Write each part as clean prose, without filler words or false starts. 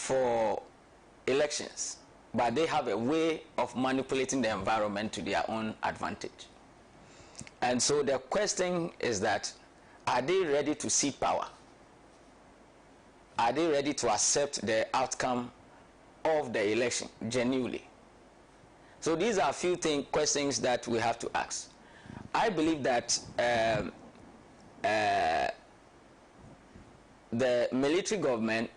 for elections, but they have a way of manipulating the environment to their own advantage. And so the question is that, are they ready to cede power? Are they ready to accept the outcome of the election genuinely? So these are a few questions that we have to ask. I believe that the military government,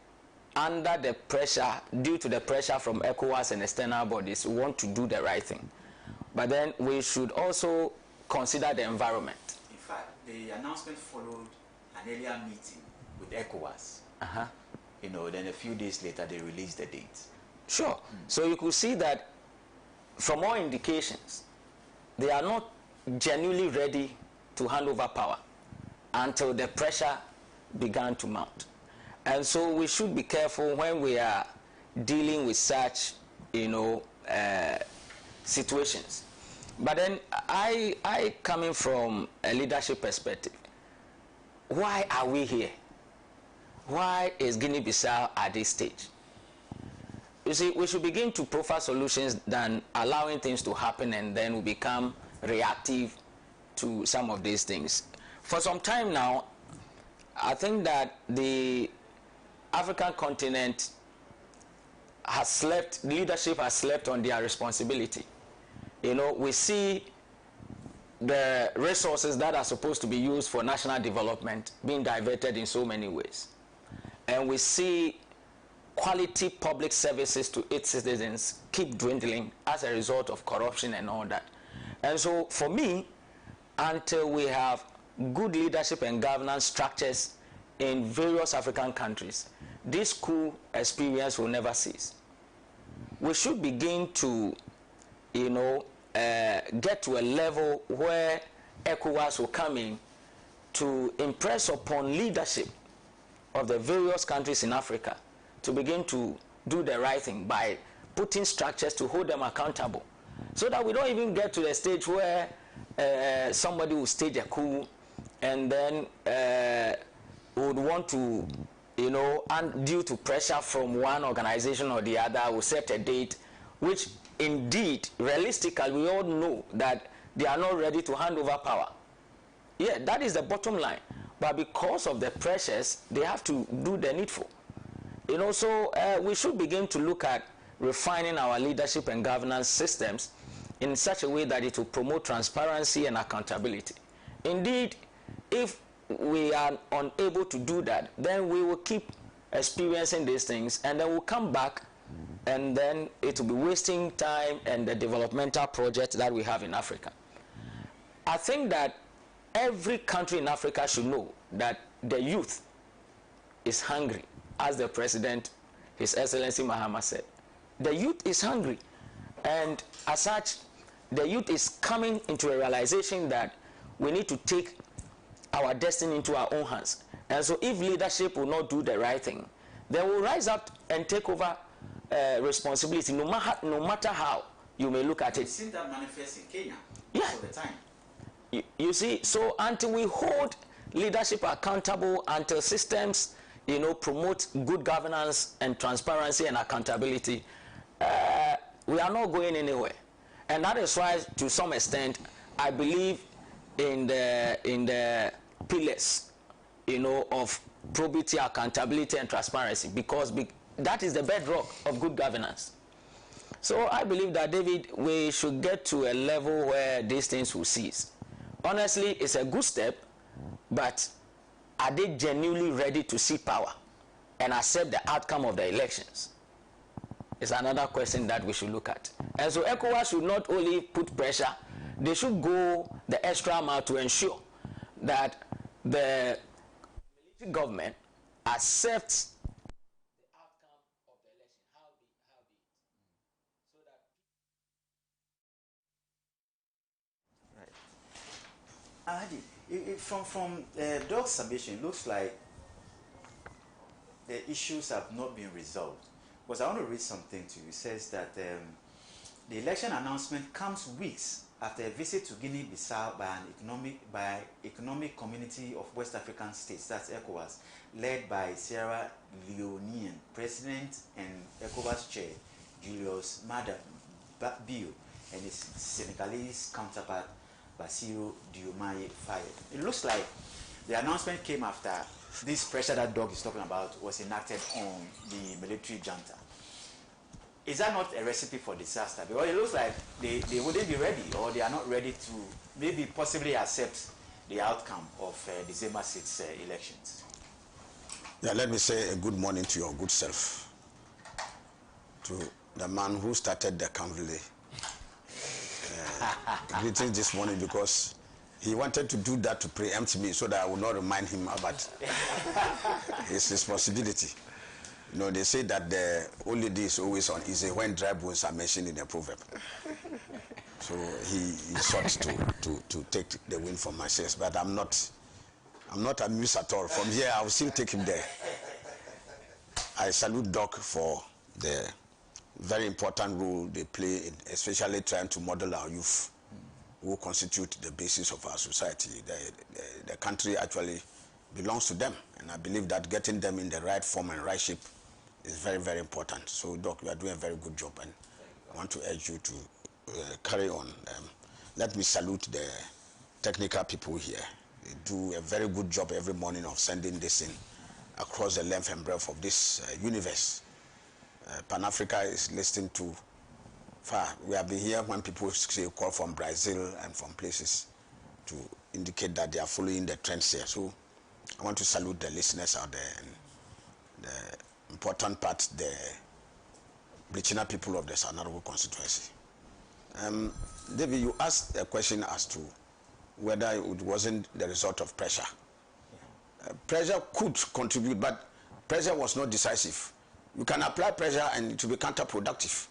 under the pressure, due to the pressure from ECOWAS and external bodies, want to do the right thing. But then we should also consider the environment. In fact, the announcement followed an earlier meeting with ECOWAS. You know, then a few days later they released the date. Sure. So you could see that from all indications, they are not genuinely ready to hand over power until the pressure began to mount. And so we should be careful when we are dealing with such, you know, situations. But then I coming from a leadership perspective, why are we here? Why is Guinea-Bissau at this stage? You see, we should begin to profile solutions than allowing things to happen and then we become reactive to some of these things. For some time now, I think that the African continent has slept, leadership has slept on their responsibility. You know, we see the resources that are supposed to be used for national development being diverted in so many ways. And we see quality public services to its citizens keep dwindling as a result of corruption and all that. And so for me, until we have good leadership and governance structures in various African countries, this coup experience will never cease. We should begin to, you know, get to a level where ECOWAS will come in to impress upon leadership of the various countries in Africa to begin to do the right thing by putting structures to hold them accountable, so that we don't even get to the stage where somebody will stage a coup and then would want to, you know, and due to pressure from one organization or the other, will set a date, which indeed, realistically, we all know that they are not ready to hand over power. Yeah, that is the bottom line. But because of the pressures, they have to do the needful. You know, so we should begin to look at refining our leadership and governance systems in such a way that it will promote transparency and accountability. Indeed, if we are unable to do that, then we will keep experiencing these things, and then we'll come back, and then it will be wasting time and the developmental projects that we have in Africa. I think that every country in Africa should know that the youth is hungry, as the President, His Excellency Mahama, said. The youth is hungry, and as such, the youth is coming into a realization that we need to take our destiny into our own hands. And so if leadership will not do the right thing, they will rise up and take over responsibility, no matter how you may look at it. We've seen that manifest in Kenya yeah. all the time. You see, so until we hold leadership accountable, until systems, you know, promote good governance and transparency and accountability, we are not going anywhere. And that is why, to some extent, I believe in the pillars, you know, of probity, accountability, and transparency, because that is the bedrock of good governance. So I believe that, David, we should get to a level where these things will cease. Honestly, it's a good step, but are they genuinely ready to cede power and accept the outcome of the elections? It's another question that we should look at. And so ECOWAS should not only put pressure, they should go the extra mile to ensure that the military government accepts the outcome of the election, how be it, so that. Right. From Doc's submission, it looks like the issues have not been resolved. Because I want to read something to you. It says that the election announcement comes weeks after a visit to Guinea-Bissau by an economic community of West African states, that's ECOWAS, led by Sierra Leonean President and ECOWAS Chair Julius Maada Bio and his Senegalese counterpart Bassirou Diomaye Faye. It looks like the announcement came after this pressure that Doug is talking about was enacted on the military junta. Is that not a recipe for disaster? Because it looks like they wouldn't be ready, or they are not ready to maybe possibly accept the outcome of December 6 elections. Yeah, let me say a good morning to your good self, to the man who started the convoy. Greeting this morning, because he wanted to do that to preempt me so that I would not remind him about his responsibility. You know, they say that the only day is always uneasy when dry bones are mentioned in a proverb. So he sought to take the win for my shares, but I'm not amused at all. From here, I will still take him there. I salute Doc for the very important role they play in especially trying to model our youth who constitute the basis of our society. The country actually belongs to them, and I believe that getting them in the right form and right shape is very, very important. So, Doc, you are doing a very good job, and I want to urge you to carry on. Let me salute the technical people here. They do a very good job every morning of sending this in across the length and breadth of this universe. Pan-Africa is listening to far. We have been here when people say call from Brazil and from places to indicate that they are following the trends here. So I want to salute the listeners out there, and the important part, the Brichina people of the Sanarago constituency. David, you asked a question as to whether it wasn't the result of pressure. Pressure could contribute, but pressure was not decisive. You can apply pressure and it will be counterproductive.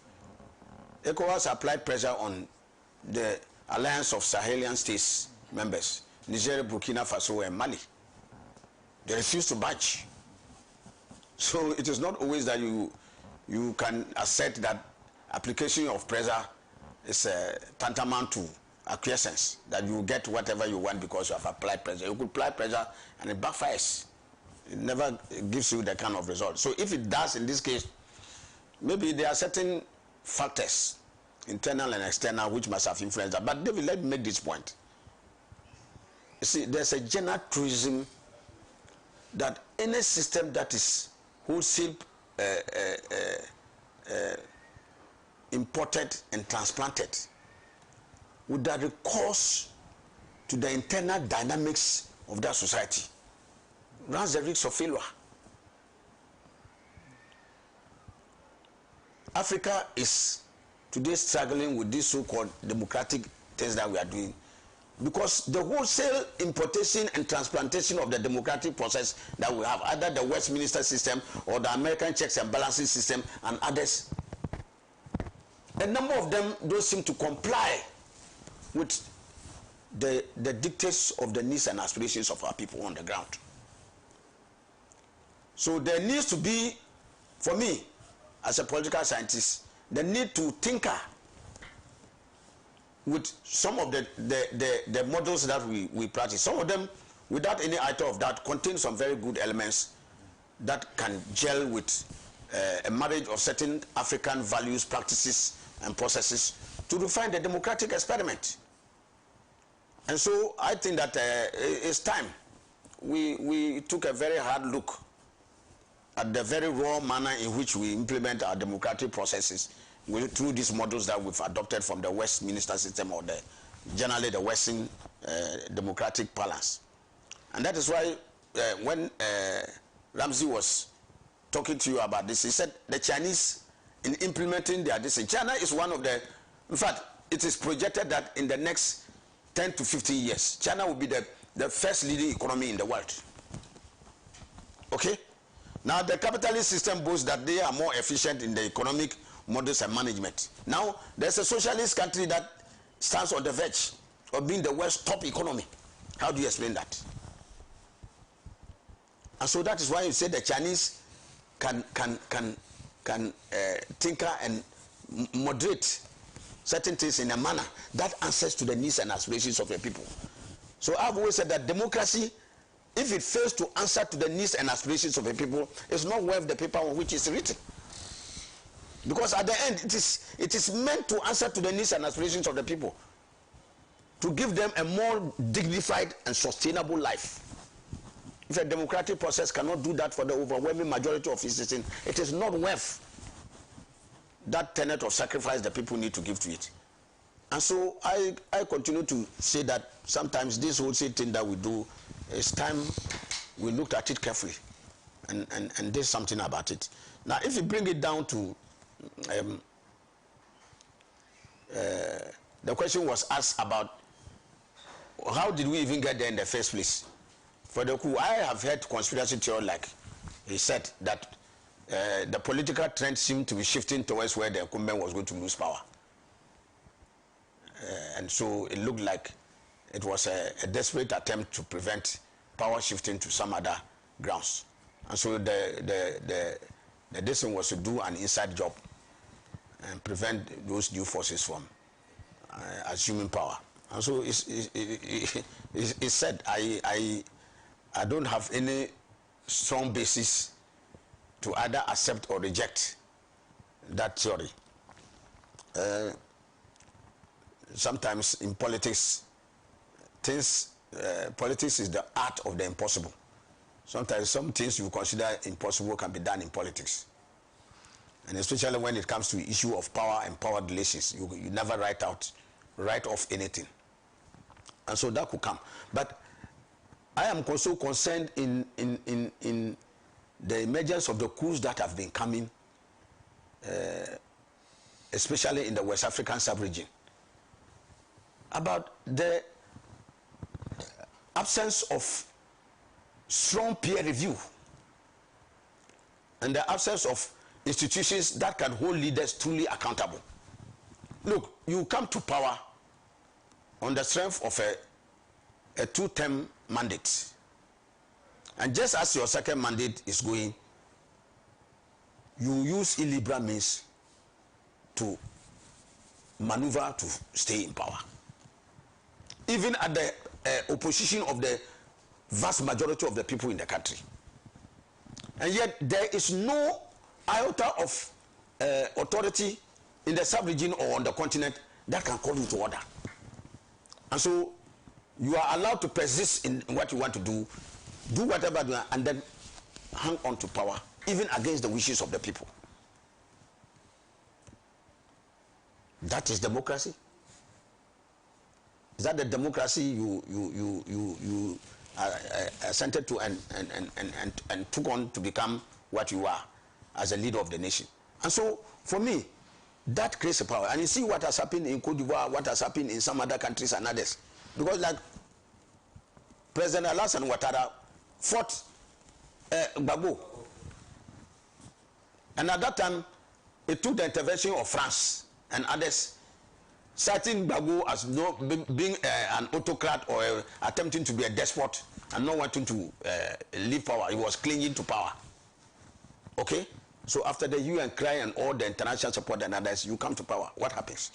ECOWAS applied pressure on the alliance of Sahelian states members, Nigeria, Burkina Faso, and Mali. They refused to budge. So it is not always that you can assert that application of pressure is tantamount to acquiescence, that you get whatever you want because you have applied pressure. You could apply pressure and it backfires. It never gives you the kind of result. So if it does in this case, maybe there are certain factors, internal and external, which must have influenced that. But David, let me make this point. You see, there's a general truism that any system that is wholesale imported and transplanted would have recourse to the internal dynamics of that society, runs the risk of failure. Africa is today struggling with these so-called democratic things that we are doing because the wholesale importation and transplantation of the democratic process that we have, either the Westminster system or the American checks and balances system and others, a number of them don't seem to comply with the dictates of the needs and aspirations of our people on the ground. So there needs to be, for me, as a political scientist, the need to tinker with some of the models that we practice. Some of them, without any item of that, contain some very good elements that can gel with a marriage of certain African values, practices, and processes to refine the democratic experiment. And so I think that it's time we took a very hard look at the very raw manner in which we implement our democratic processes through these models that we've adopted from the Westminster system or generally the Western democratic balance. And that is why when Ramsey was talking to you about this, he said the Chinese, in implementing their decision, China is one of the, in fact, it is projected that in the next 10 to 15 years, China will be the first leading economy in the world. Okay? Now, the capitalist system boasts that they are more efficient in the economic models and management. Now, there's a socialist country that stands on the verge of being the world's top economy. How do you explain that? And so that is why you say the Chinese can tinker and moderate certain things in a manner that answers to the needs and aspirations of the people. So I've always said that democracy, if it fails to answer to the needs and aspirations of the people, it's not worth the paper on which it's written. Because at the end, it is meant to answer to the needs and aspirations of the people, to give them a more dignified and sustainable life. If a democratic process cannot do that for the overwhelming majority of citizens, it is not worth that tenet of sacrifice the people need to give to it. And so I continue to say that sometimes this whole thing that we do, it's time we looked at it carefully and did something about it. Now, if you bring it down to the question was asked about how did we even get there in the first place? For the coup, I have heard conspiracy theory like he said that the political trend seemed to be shifting towards where the incumbent was going to lose power. And so it looked like it was a desperate attempt to prevent power shifting to some other grounds. And so the decision was to do an inside job and prevent those new forces from assuming power. And so it's said, I don't have any strong basis to either accept or reject that theory. Sometimes in politics, politics is the art of the impossible. Sometimes some things you consider impossible can be done in politics. And especially when it comes to the issue of power and power relations, you never write off anything. And so that could come. But I am also concerned in the emergence of the coups that have been coming, especially in the West African sub-region, about the absence of strong peer review and the absence of institutions that can hold leaders truly accountable. Look, you come to power on the strength of a two-term mandate. And just as your second mandate is going, you use illiberal means to maneuver to stay in power. Even at the opposition of the vast majority of the people in the country. And yet there is no iota of authority in the sub-region or on the continent that can call you to order. And so you are allowed to persist in what you want to do whatever you want, and then hang on to power, even against the wishes of the people. That is democracy. Is that the democracy you assented to and took on to become what you are as a leader of the nation? And so, for me, that creates a power. And you see what has happened in Cote d'Ivoire, what has happened in some other countries and others. Because like President Alassane Ouattara fought Gbagbo. And at that time, it took the intervention of France and others, citing Gbagbo as being an autocrat or attempting to be a despot and not wanting to leave power. He was clinging to power. Okay? So after the UN cry and all the international support and others, you come to power. What happens?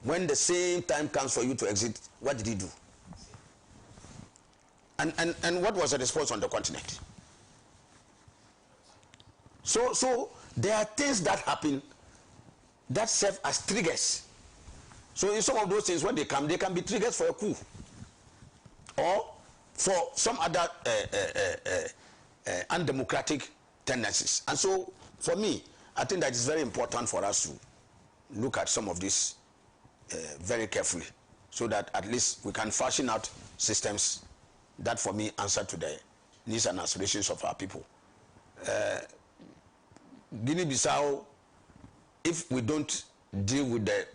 When the same time comes for you to exit, what did he do? And what was the response on the continent? So there are things that happen that serve as triggers. So in some of those things, when they can be triggers for a coup or for some other undemocratic tendencies. And so for me, I think that it's very important for us to look at some of this very carefully, so that at least we can fashion out systems that, for me, answer to the needs and aspirations of our people. Guinea-Bissau, if we don't deal with the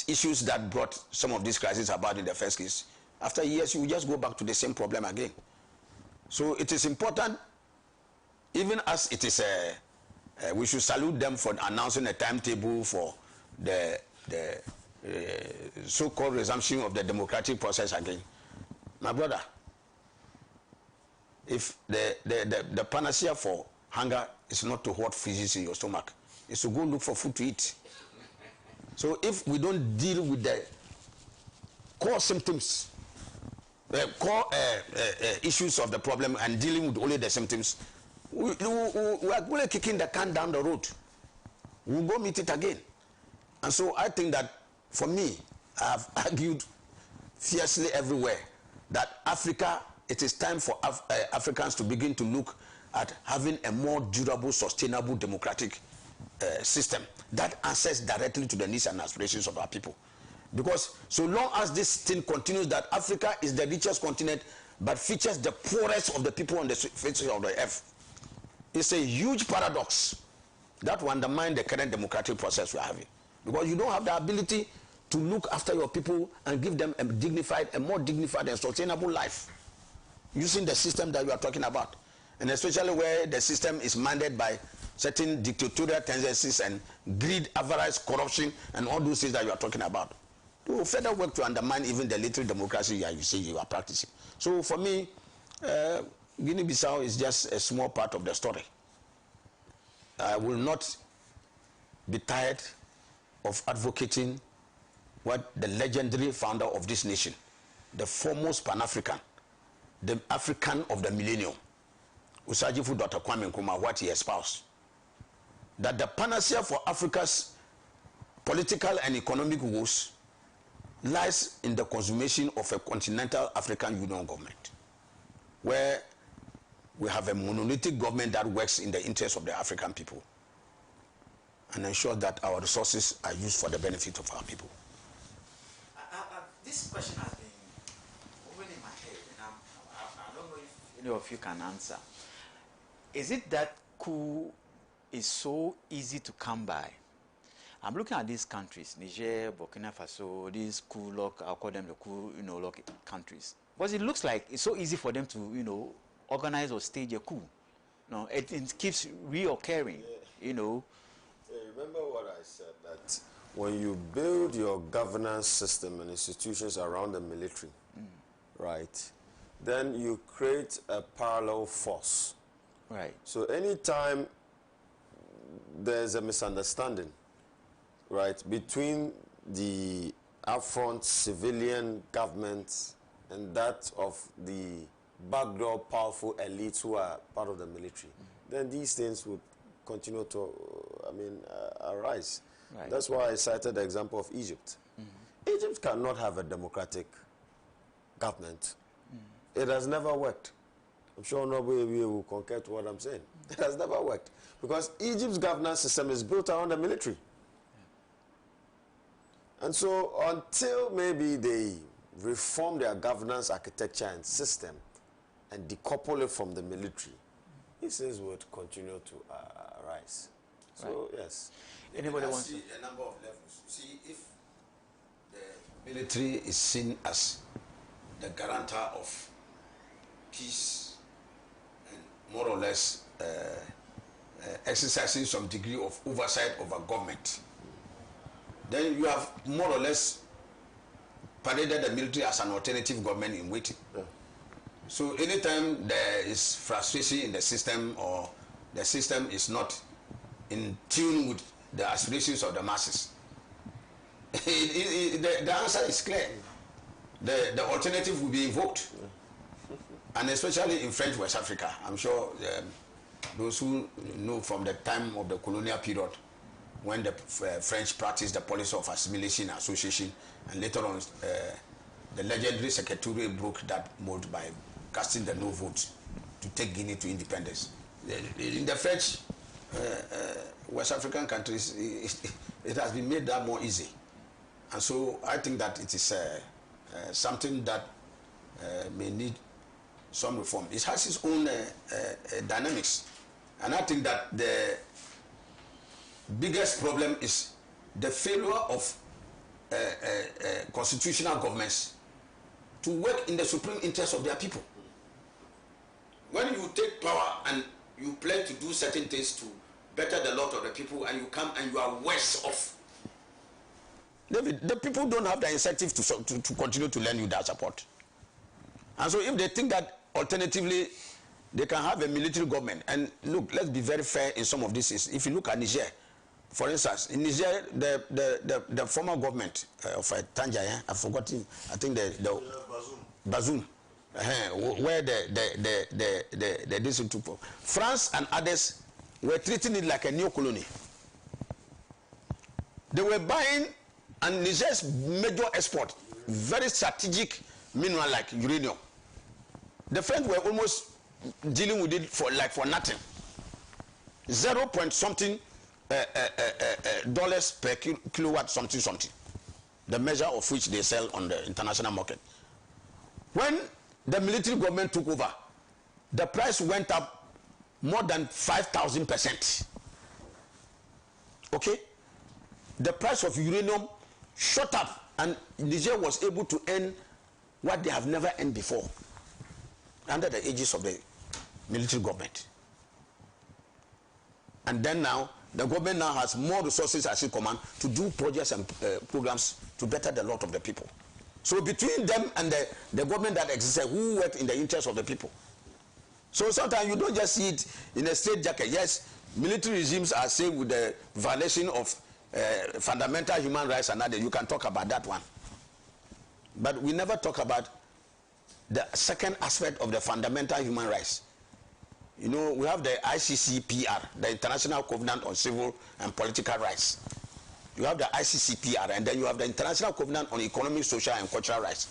issues that brought some of these crises about in the first case, after years you will just go back to the same problem again. So it is important, even as it is we should salute them for announcing a timetable for the so-called resumption of the democratic process again. My brother, if the panacea for hunger is not to hoard feces in your stomach, it's to go look for food to eat. So if we don't deal with the core symptoms, the core issues of the problem and dealing with only the symptoms, we are going to kicking the can down the road. We'll go meet it again. And so I think that for me, I've argued fiercely everywhere that Africa, it is time for Africans to begin to look at having a more durable, sustainable, democratic system that answers directly to the needs and aspirations of our people. Because so long as this thing continues that Africa is the richest continent but features the poorest of the people on the face of the earth, it's a huge paradox that will undermine the current democratic process we're having. Because you don't have the ability to look after your people and give them a more dignified and sustainable life using the system that you are talking about. And especially where the system is mandate by certain dictatorial tendencies and greed, avarice, corruption, and all those things that you are talking about. You will further work to undermine even the little democracy you say you are practicing. So for me, Guinea-Bissau is just a small part of the story. I will not be tired of advocating what the legendary founder of this nation, the foremost Pan-African, the African of the millennium, Usajifu Dr. Kwame Nkrumah, what he espoused. That the panacea for Africa's political and economic woes lies in the consummation of a continental African Union government, where we have a monolithic government that works in the interest of the African people and ensure that our resources are used for the benefit of our people. This question has been hovering in my head, and I don't know if any of you can answer. Is it that coup is so easy to come by? I'm looking at these countries, Niger, Burkina Faso, these coup lock, I'll call them the coup, lock countries. Because it looks like it's so easy for them to, organize or stage a coup. It keeps reoccurring, Remember what I said, that when you build your governance system and institutions around the military, right, then you create a parallel force. Right. So anytime there's a misunderstanding, right, between the upfront civilian government and that of the backdoor powerful elites who are part of the military, then these things would continue to, arise. Right. That's why I cited the example of Egypt. Egypt cannot have a democratic government. It has never worked. I'm sure nobody will concur to what I'm saying. It has never worked. Because Egypt's governance system is built around the military. And so until maybe they reform their governance architecture and system and decouple it from the military, these things would continue to arise. So, right. Yes. Anybody wants to see a number of levels. See, if the military is seen as the guarantor of peace and more or less exercising some degree of oversight over government, then you have more or less paraded the military as an alternative government in waiting. Yeah. So anytime there is frustration in the system or the system is not in tune with the aspirations of the masses, the answer is clear. The alternative will be invoked. And especially in French West Africa, I'm sure those who know from the time of the colonial period, when the French practiced the policy of assimilation and association, and later on the legendary Secretariat broke that mold by casting the no vote to take Guinea to independence. In the French West African countries, it has been made that more easy. And so I think that it is something that may need some reform. It has its own dynamics. And I think that the biggest problem is the failure of constitutional governments to work in the supreme interest of their people. When you take power and you plan to do certain things to better the lot of the people, and you come and you are worse off, the people don't have the incentive to continue to lend you that support. And so if they think that alternatively they can have a military government, and look, let's be very fair in some of this. If you look at Niger, For instance, in Niger, the former government of Tangier, I've forgotten, I think the Bazoum, where the district took. France and others were treating it like a new colony. They were buying, and Niger's major export, very strategic mineral like uranium. The French were almost dealing with it for nothing. 0 point something dollars per kilowatt something, the measure of which they sell on the international market. When the military government took over, the price went up more than 5,000%. Okay, the price of uranium shot up, and Niger was able to earn what they have never earned before under the aegis of the military government. And then now, the government now has more resources at its command to do projects and programs to better the lot of the people. So between them and the government that existed, who worked in the interest of the people? So sometimes you don't just see it in a straitjacket. Yes, military regimes are saved with the violation of fundamental human rights and others. You can talk about that one. But we never talk about the second aspect of the fundamental human rights. You know, we have the ICCPR, the International Covenant on Civil and Political Rights. You have the ICCPR, and then you have the International Covenant on Economic, Social, and Cultural Rights.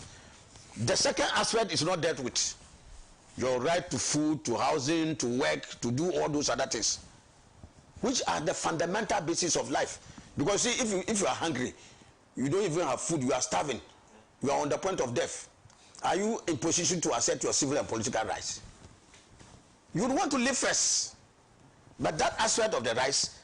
The second aspect is not dealt with. Your right to food, to housing, to work, to do all those other things, which are the fundamental basis of life. Because see, if you are hungry, you don't even have food, you are starving, you are on the point of death, are you in position to assert your civil and political rights? You would want to live first. But that aspect of the rights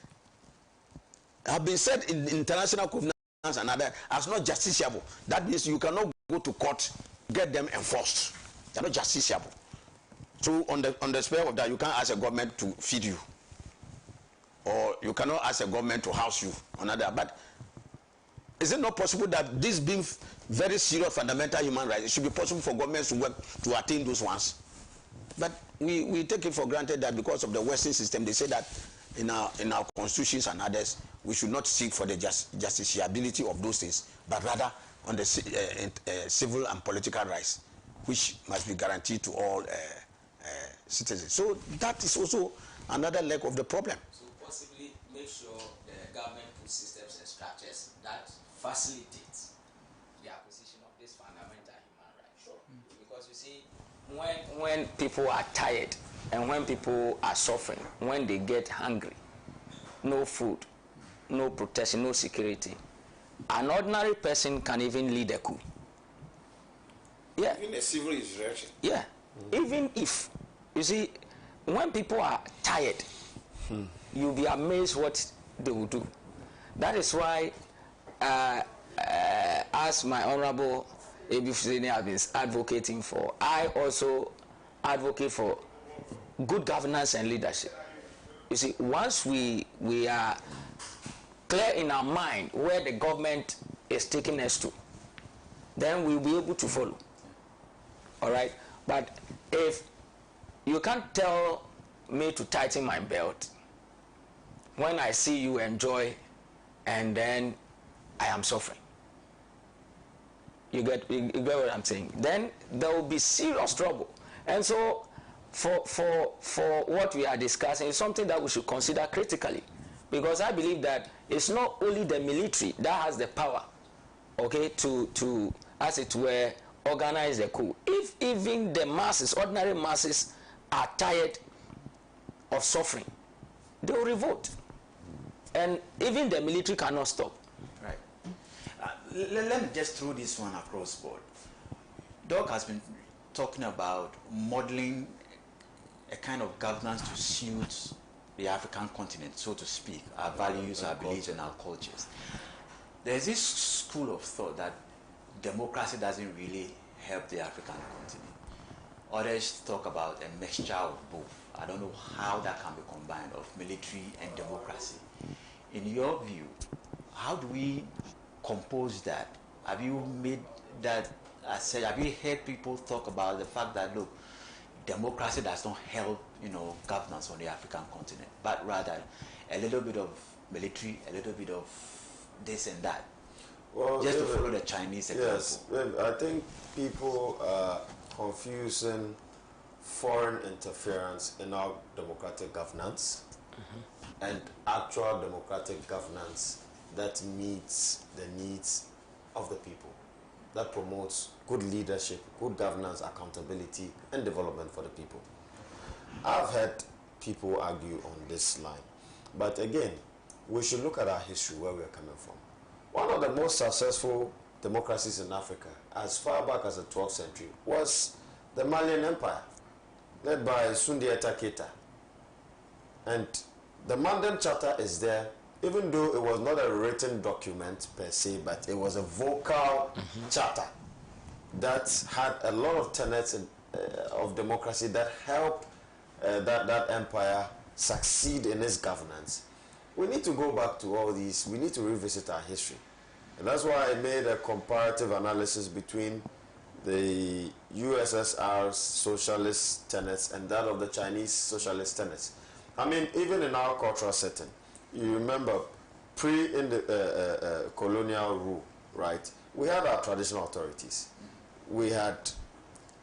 have been said in international covenants and other as not justiciable. That means you cannot go to court, get them enforced. They are not justiciable. So on the spare of that, you can't ask a government to feed you, or you cannot ask a government to house you. Another, but is it not possible that this being very serious fundamental human rights, it should be possible for governments to work to attain those ones? But we take it for granted that because of the Western system, they say that in our constitutions and others, we should not seek for the justiciability of those things, but rather on the civil and political rights, which must be guaranteed to all citizens. So that is also another leg of the problem. So possibly make sure the government puts systems and structures that facilitate the acquisition of this fundamental human right. Sure. Because you see, when people are tired and when people are suffering, when they get hungry, no food, no protection, no security, an ordinary person can even lead a coup. Yeah. Even a civil insurrection. Yeah. Even if, you see, when people are tired, you'll be amazed what they will do. That is why, as my Honorable A.B. Fuseni has been advocating for, I also advocate for good governance and leadership. You see, once we are clear in our mind where the government is taking us to, then we'll be able to follow. All right? But if you can't tell me to tighten my belt when I see you enjoy and then I am suffering. You get what I'm saying? Then there will be serious trouble. And so for what we are discussing is something that we should consider critically, because I believe that it's not only the military that has the power, okay, to as it were, organize the coup. If even the masses, ordinary masses, are tired of suffering, they will revolt. And even the military cannot stop. Right. Let me just throw this one across board. Doc has been talking about modeling a kind of governance to suit the African continent, so to speak, our values, our beliefs, and our cultures. There's this school of thought that democracy doesn't really help the African continent. Others talk about a mixture of both. I don't know how that can be combined, of military and democracy. In your view, how do we compose that? Have you made that, have you heard people talk about the fact that, look, democracy does not help, governance on the African continent, but rather a little bit of military, a little bit of this and that. Well, just to follow the Chinese example. Yes, I think people are confusing foreign interference in our democratic governance and actual democratic governance that meets the needs of the people, that promotes good leadership, good governance, accountability, and development for the people. I've heard people argue on this line, but again, we should look at our history, where we are coming from. One of the most successful democracies in Africa, as far back as the 12th century, was the Malian Empire, led by Sundiata Keita. And the Mandem Charter is there, even though it was not a written document per se, but it was a vocal charter that had a lot of tenets of democracy that helped that empire succeed in its governance. We need to go back to all these. We need to revisit our history. And that's why I made a comparative analysis between the USSR's socialist tenets and that of the Chinese socialist tenets. I mean, even in our cultural setting, you remember pre-colonial rule, right? We had our traditional authorities. We had,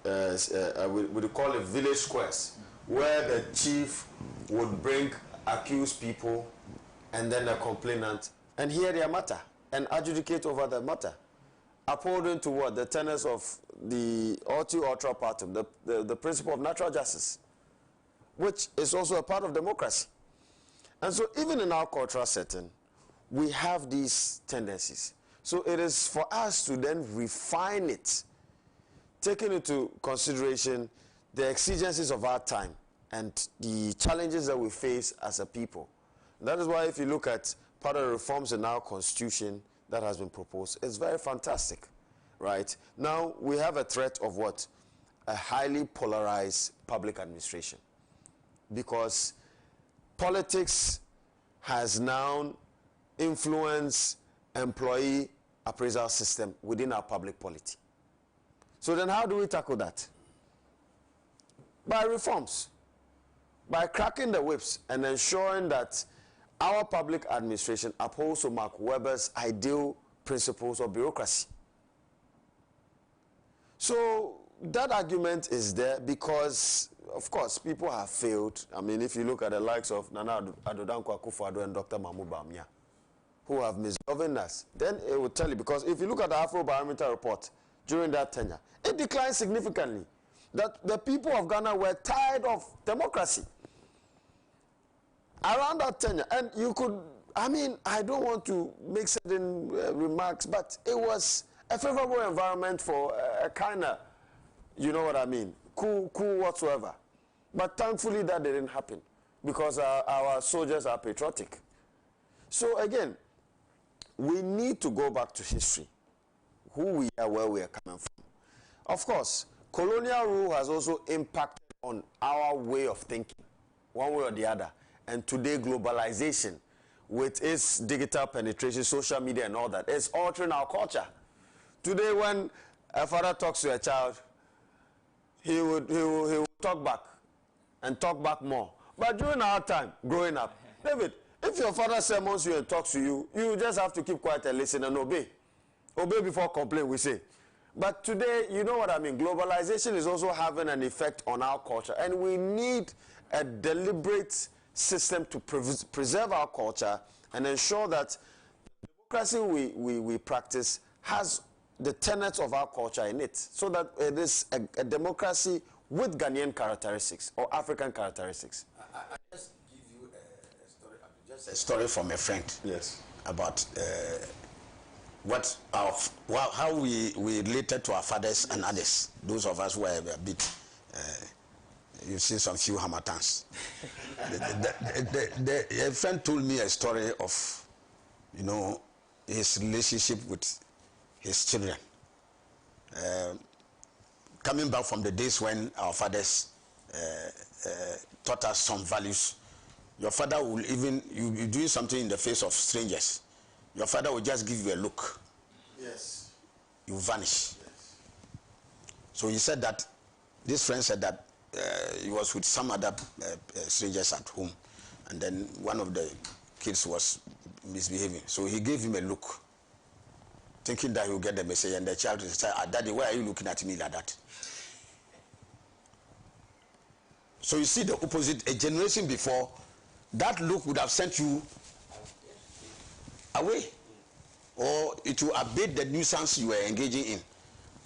we call it village squares, where the chief would bring accused people and then the complainant and hear their matter and adjudicate over the matter, according to what? The tenets of the Horti Partum, the principle of natural justice, which is also a part of democracy. And so even in our cultural setting, we have these tendencies. So it is for us to then refine it, taking into consideration the exigencies of our time and the challenges that we face as a people. That is why if you look at part of the reforms in our constitution that has been proposed, it's very fantastic, right? Now we have a threat of what? A highly polarized public administration, because politics has now influenced employee appraisal system within our public polity. So then how do we tackle that? By reforms, by cracking the whips and ensuring that our public administration upholds to Mark Weber's ideal principles of bureaucracy. So that argument is there because, of course, people have failed. I mean, if you look at the likes of Nana Addo Dankwa Akufo-Addo and Dr. Mahmoud Bawumia, who have misgoverned us, then it will tell you, because if you look at the Afrobarometer report during that tenure, it declined significantly. That the people of Ghana were tired of democracy around that tenure. And you could, I mean, I don't want to make certain remarks, but it was a favorable environment for a kind of, you know what I mean, cool whatsoever. But thankfully that didn't happen, because our soldiers are patriotic. So again, we need to go back to history, who we are, where we are coming from. Of course, colonial rule has also impacted on our way of thinking, one way or the other. And today, globalization, with its digital penetration, social media and all that, is altering our culture. Today, when a father talks to a child, he would talk back and talk back more. But during our time, growing up, David, if your father sermons you and talks to you, you just have to keep quiet and listen and obey. Obey before complain, we say. But today, you know what I mean, globalization is also having an effect on our culture, and we need a deliberate system to preserve our culture and ensure that the democracy we practice has the tenets of our culture in it, so that it is a democracy with Ghanaian characteristics or African characteristics. I just give you a story, just a story from a friend. Yes. About how we related to our fathers and others. Those of us who are a bit, you've seen some few Hamatans. A friend told me a story of, you know, his relationship with his children. Coming back from the days when our fathers taught us some values. Your father will even, you doing something in the face of strangers, your father will just give you a look. Yes. You vanish. Yes. So he said that, this friend said that he was with some other strangers at home, and then one of the kids was misbehaving. So he gave him a look, thinking that he would get the message, and the child said, Daddy, why are you looking at me like that? So you see the opposite. A generation before, that look would have sent you away, or it will abate the nuisance you were engaging in.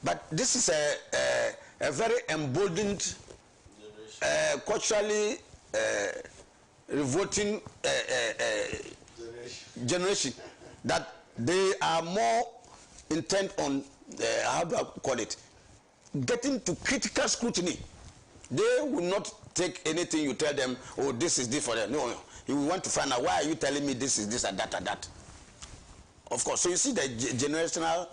But this is a very emboldened, culturally revolting generation, that they are more intent on, how do I call it, getting to critical scrutiny. They will not take anything you tell them, oh, this is this for them. No, he will want to find out, why are you telling me this is this and that and that. Of course, so you see the generational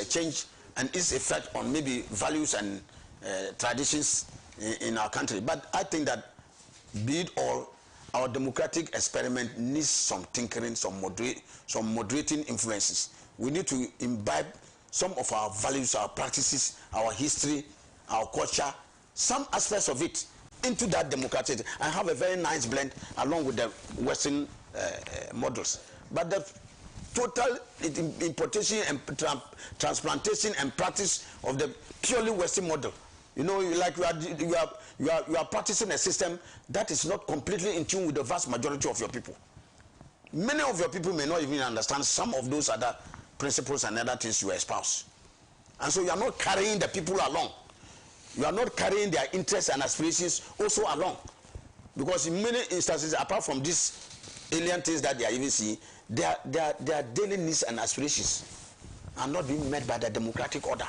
change and its effect on maybe values and traditions in our country. But I think that, be it all, our democratic experiment needs some tinkering, some moderating influences. We need to imbibe some of our values, our practices, our history, our culture, some aspects of it into that democratic, and have a very nice blend along with the Western models. But the total importation and transplantation and practice of the purely Western model, you know, like you are practicing a system that is not completely in tune with the vast majority of your people. Many of your people may not even understand some of those other principles and other things you espouse, and so you are not carrying the people along. You are not carrying their interests and aspirations also along, because in many instances, apart from these alien things that they are even seeing, their daily needs and aspirations are not being met by the democratic order,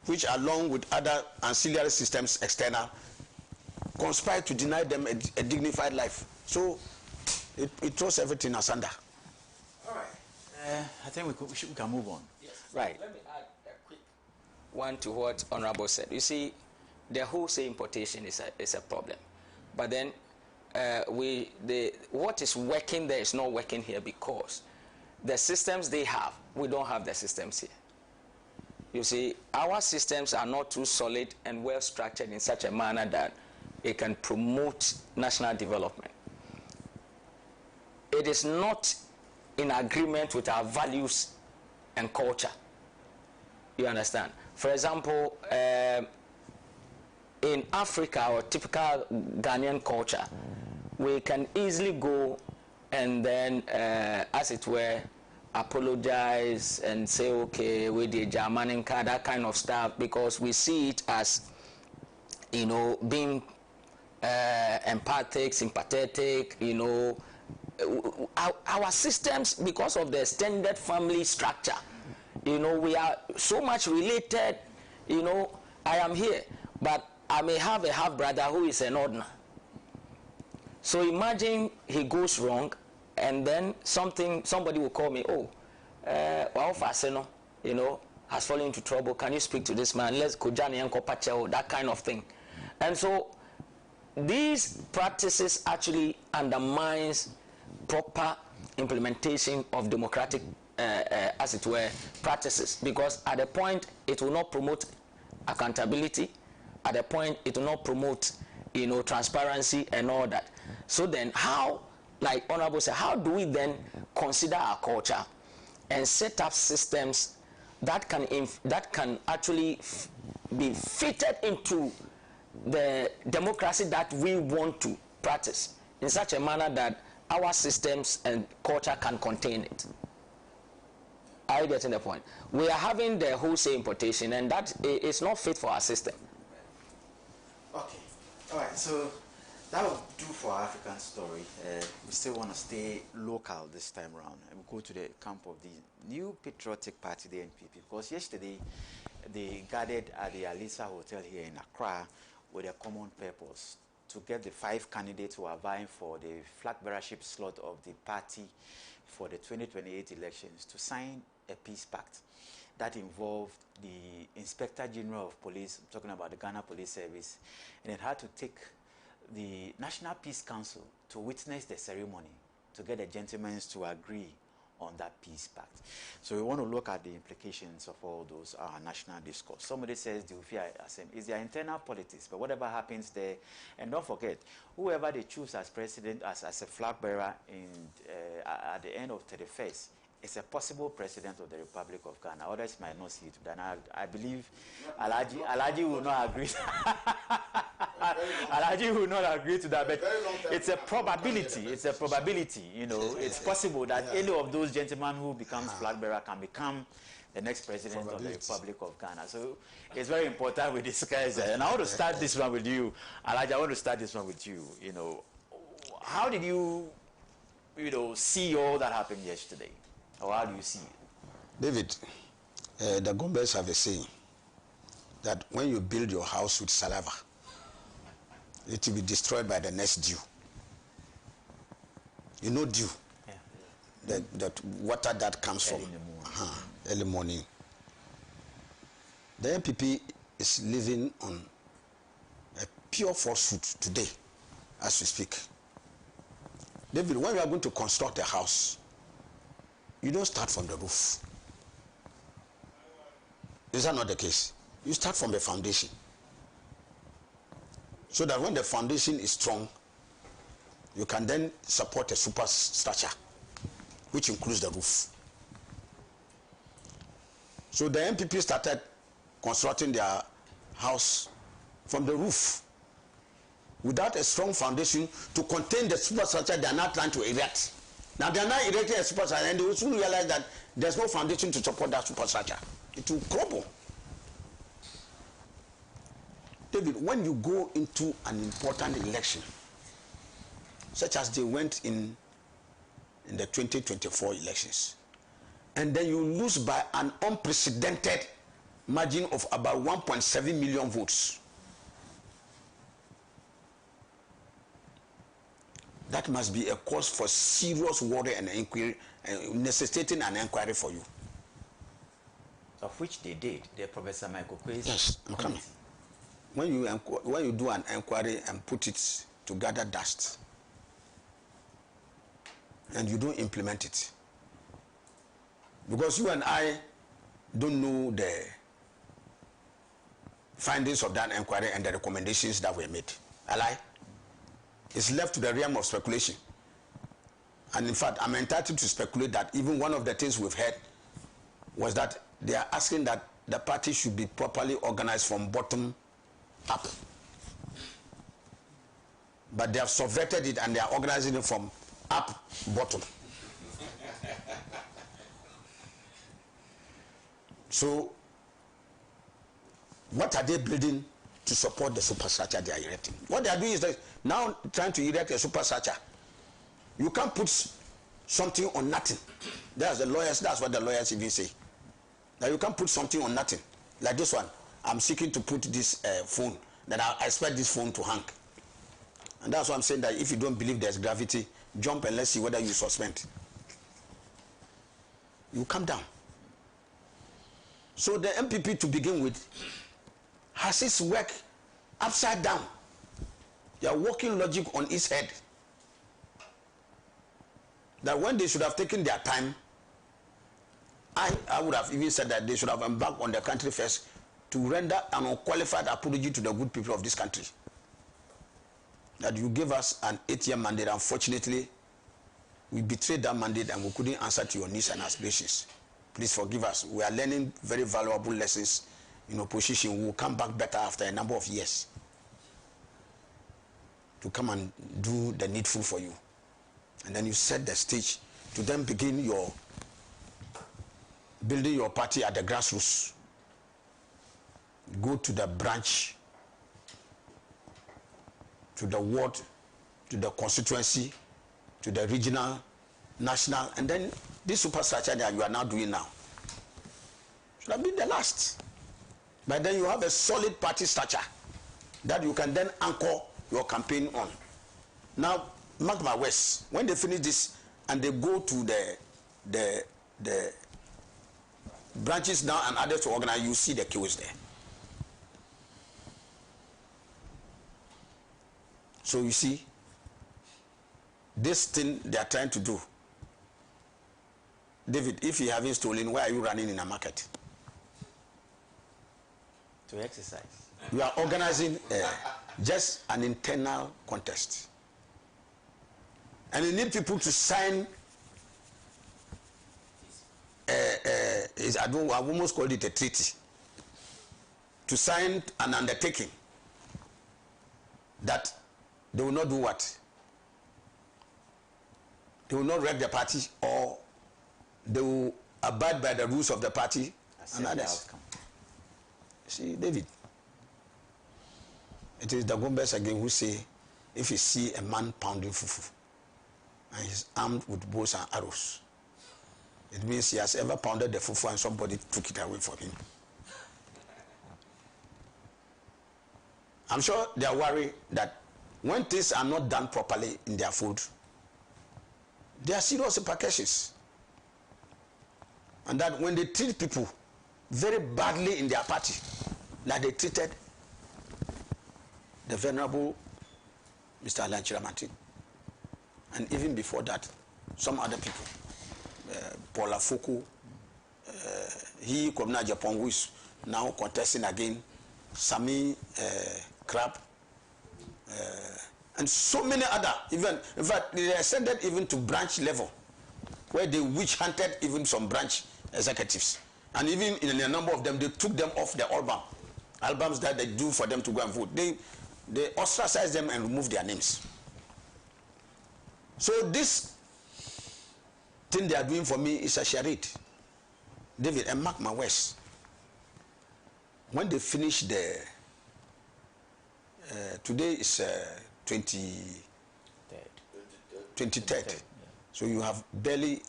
which, along with other ancillary systems external, conspire to deny them a dignified life. So it throws everything asunder. All right. I think we can move on. Yes. Right. Let me add a quick one to what Honorable said. You see, the wholesale importation is a problem, but then what is working there is not working here, because the systems they have, we don't have the systems here. You see, our systems are not too solid and well structured in such a manner that it can promote national development. It is not in agreement with our values and culture. You understand? For example, in Africa, or typical Ghanaian culture, we can easily go and then, as it were, apologize and say, okay, we did German, that kind of stuff, because we see it as, you know, being empathic, sympathetic, you know. Our systems, because of the extended family structure, you know, we are so much related. You know, I am here, but I may have a half brother who is an ordinary. So imagine he goes wrong, and then somebody will call me, oh, you know, has fallen into trouble. Can you speak to this man? Let's go, that kind of thing. And so these practices actually undermines proper implementation of democratic, as it were, practices, because at a point it will not promote accountability. At a point it will not promote, you know, transparency and all that. So then, how, like Honorable said, how do we then consider our culture and set up systems that can actually be fitted into the democracy that we want to practice in such a manner that our systems and culture can contain it? Are you getting the point? We are having the wholesale importation, and that is not fit for our system. Okay. All right. So that will do for our African story. We still want to stay local this time around, and we'll go to the camp of the new patriotic party, the NPP, because yesterday they gathered at the Alisa Hotel here in Accra with a common purpose to get the 5 candidates who are vying for the flag bearership slot of the party for the 2028 elections to sign a peace pact that involved the Inspector General of Police, I'm talking about the Ghana Police Service, and it had to take the National Peace Council to witness the ceremony to get the gentlemen to agree on that peace pact. So we want to look at the implications of all those national discourse. Somebody says the Ufia is their internal politics, but whatever happens there, and don't forget, whoever they choose as president, as a flag bearer at the end of 31st, is a possible president of the Republic of Ghana. Others might not see it, but I believe Alhaji will not agree. Alhaji will not agree to that, but it's a probability. It's a probability. You know, it's possible that any of those gentlemen who becomes flag bearer can become the next president of the Republic of Ghana. So it's very important we discuss that. And I want to start this one with you, Alhaji. I want to start this one with you. You know, how did you see all that happened yesterday? Or how do you see it? David, the Gombes have a saying that when you build your house with saliva, it will be destroyed by the next dew. You know dew? Yeah. That water that comes early from in the morning. Early morning. The MPP is living on a pure falsehood today, as we speak. David, when you are going to construct a house, you don't start from the roof. Is that not the case? You start from the foundation. So that when the foundation is strong, you can then support a superstructure, which includes the roof. So the MPP started constructing their house from the roof without a strong foundation to contain the superstructure they are now trying to erect. Now they are now erecting a superstructure, and they will soon realize that there's no foundation to support that superstructure. It will crumble. David, when you go into an important election, such as they went in the 2024 elections, and then you lose by an unprecedented margin of about 1.7 million votes, that must be a cause for serious worry and inquiry, necessitating an inquiry for you. Of which they did, the Professor Michael Quay's Yes, I'm coming. When you do an inquiry and put it to gather dust, and you don't implement it, because you and I don't know the findings of that inquiry and the recommendations that were made. Alright? It's left to the realm of speculation. And in fact, I'm entitled to speculate that even one of the things we've heard was that they are asking that the party should be properly organized from bottom up. But they have subverted it and they are organizing it from up bottom. So, what are they building to support the superstructure they are erecting? What they are doing is that now trying to erect a superstructure. You can't put something on nothing. That's what the lawyers even say. That you can't put something on nothing. Like this one. I'm seeking to put this phone, that I expect this phone to hang. And that's why I'm saying that if you don't believe there's gravity, jump and let's see whether you suspend. You come down. So the MPP, to begin with, has its work upside down. They are working logic on its head. That when they should have taken their time, I would have even said that they should have embarked on the country first to render an unqualified apology to the good people of this country. That you gave us an 8-year mandate. Unfortunately, we betrayed that mandate and we couldn't answer to your needs and aspirations. Please forgive us. We are learning very valuable lessons in opposition. We will come back better after a number of years to come and do the needful for you. And then you set the stage to then begin your building your party at the grassroots. Go to the branch, to the ward, to the constituency, to the regional, national, and then this superstructure that you are now doing now should have been the last. But then you have a solid party structure that you can then anchor your campaign on. Now, mark my words, when they finish this and they go to the branches now and others to organize, you see the queues there. So you see, this thing they are trying to do David, if you haven't stolen, why are you running in a market? To exercise. You are organizing just an internal contest. And you need people to sign, I've almost called it a treaty, to sign an undertaking that they will not do what? They will not wreck the party, or they will abide by the rules of the party and others. See, David, it is the Gombes again who say, if you see a man pounding fufu and he's armed with bows and arrows, it means he has ever pounded the fufu and somebody took it away from him. I'm sure they are worried that when things are not done properly in their food, there are serious repercussions. And that when they treat people very badly in their party, like they treated the venerable Mr. Alan Chiramantin, and even before that, some other people, Paula Fuku, he Kwabena Japan, who is now contesting again, Sami Krab, and so many other, even, in fact, they ascended even to branch level, where they witch hunted even some branch executives. And even in a number of them, they took them off the albums that they do for them to go and vote. They ostracized them and removed their names. So this thing they are doing for me is a charade. David, and mark my words. When they finish the, today is 23rd. Yeah. So you have barely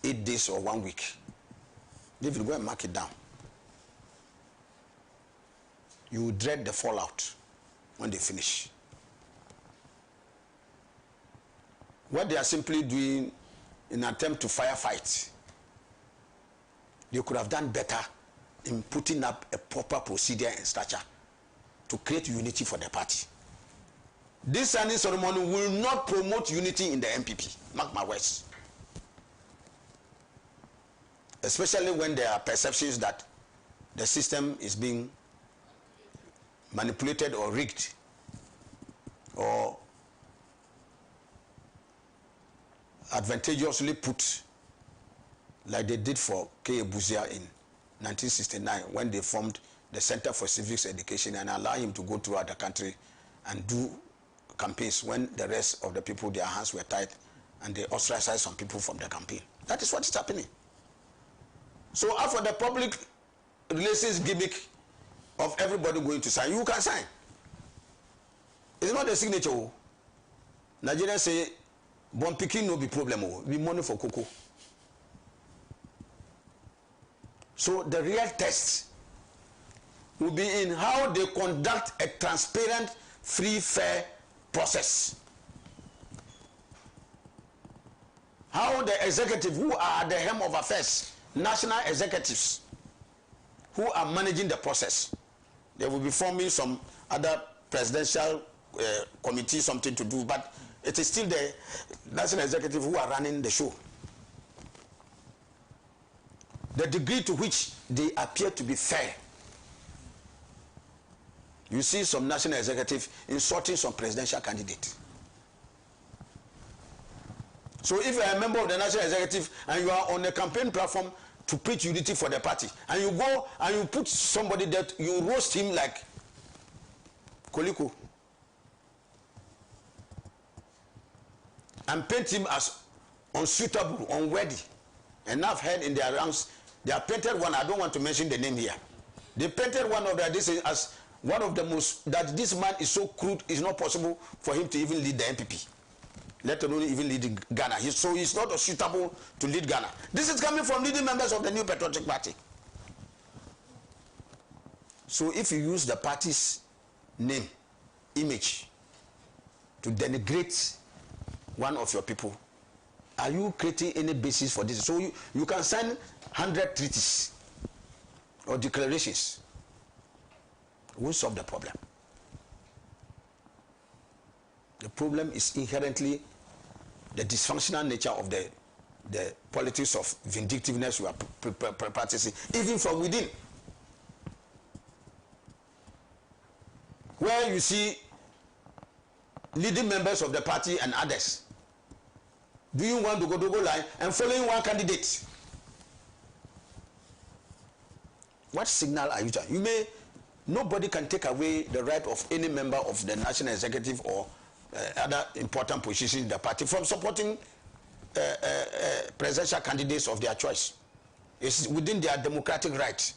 8 days or 1 week. David, go and mark it down. You will dread the fallout when they finish. What they are simply doing in an attempt to firefight, they could have done better in putting up a proper procedure and structure to create unity for the party. This signing ceremony will not promote unity in the MPP. Mark my words. Especially when there are perceptions that the system is being manipulated or rigged, or advantageously put, like they did for K. Buzia in 1969 when they formed the Center for Civics Education and allowed him to go throughout the country and do campaigns when the rest of the people, their hands were tied, and they ostracized some people from the campaign. That is what is happening. So after the public relations gimmick of everybody going to sign, you can sign. It's not a signature. Nigerians say, "Bon picking no be problem. Be money for cocoa." So the real test will be in how they conduct a transparent, free, fair process. How the executive, who are at the helm of affairs, national executives, who are managing the process, they will be forming some other presidential committee, something to do, but it is still the national executive who are running the show. The degree to which they appear to be fair. You see some national executive insulting some presidential candidate. So if you are a member of the national executive and you are on a campaign platform to preach unity for the party, and you go and you put somebody that you roast him like Koliko and paint him as unsuitable, unworthy, and I've heard in their ranks, they have painted one, I don't want to mention the name here, they painted one of their this as one of the most, that this man is so crude, it's not possible for him to even lead the MPP, let alone even lead Ghana. So he's not suitable to lead Ghana. This is coming from leading members of the New Patriotic Party. So if you use the party's name, image, to denigrate one of your people, are you creating any basis for this? So you can sign 100 treaties or declarations. It won't solve the problem. The problem is inherently the dysfunctional nature of the the politics of vindictiveness we are practicing, even from within. Where you see leading members of the party and others doing one dogo line and following one candidate. What signal are you trying? Nobody can take away the right of any member of the national executive or other important positions in the party from supporting presidential candidates of their choice. It's within their democratic right.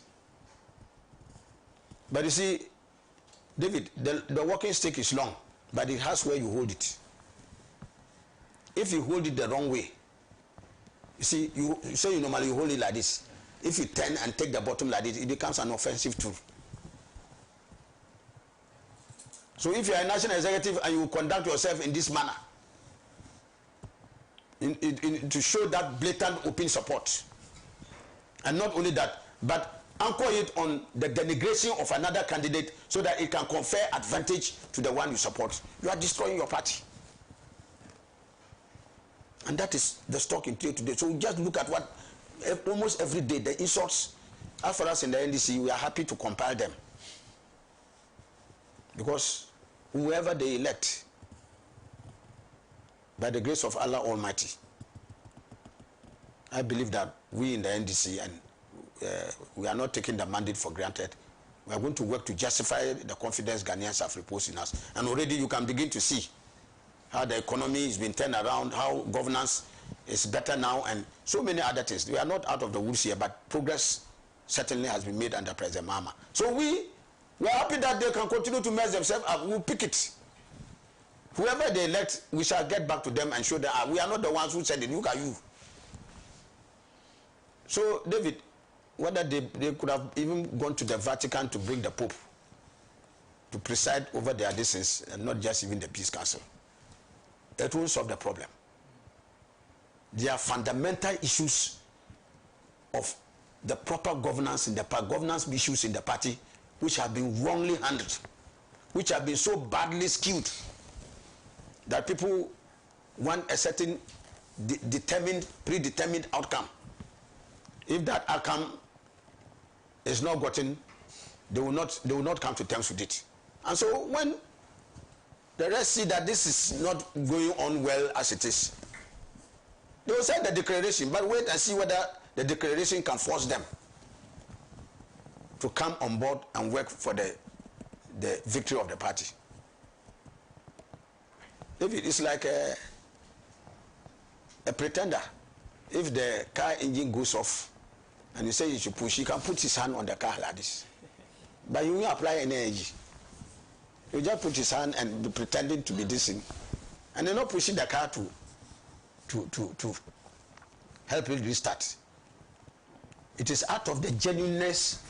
But you see, David, the walking stick is long, but it has where you hold it. If you hold it the wrong way, you see, you normally hold it like this. If you turn and take the bottom like this, it becomes an offensive tool. So if you are a national executive and you conduct yourself in this manner, to show that blatant open support, and not only that, but anchor it on the denigration of another candidate so that it can confer advantage to the one you support, you are destroying your party. And that is the stock in trade today. So just look at what almost every day the insults. As for us in the NDC, we are happy to compile them, because whoever they elect, by the grace of Allah Almighty, I believe that we in the NDC, and we are not taking the mandate for granted. We are going to work to justify the confidence Ghanaians have reposed in us. And already you can begin to see how the economy has been turned around, how governance is better now, and so many other things. We are not out of the woods here, but progress certainly has been made under President Mahama. So we are happy that they can continue to mess themselves up. We'll pick it. Whoever they elect, we shall get back to them and show them we are not the ones who said it. Look at you. So, David, whether they could have even gone to the Vatican to bring the Pope to preside over their decisions, and not just even the Peace Council, it won't solve the problem. There are fundamental issues of the proper governance in the party, governance issues in the party, which have been wrongly handled, which have been so badly skewed that people want a certain predetermined outcome. If that outcome is not gotten, they will not come to terms with it. And so when the rest see that this is not going on well as it is, they will sign the declaration, but wait and see whether the declaration can force them to come on board and work for the victory of the party. If it is like a pretender, if the car engine goes off and you say you should push, he can put his hand on the car like this. But you won't apply any energy. You just put his hand and be pretending to be this thing, and they're not pushing the car to help it restart. It is out of the genuineness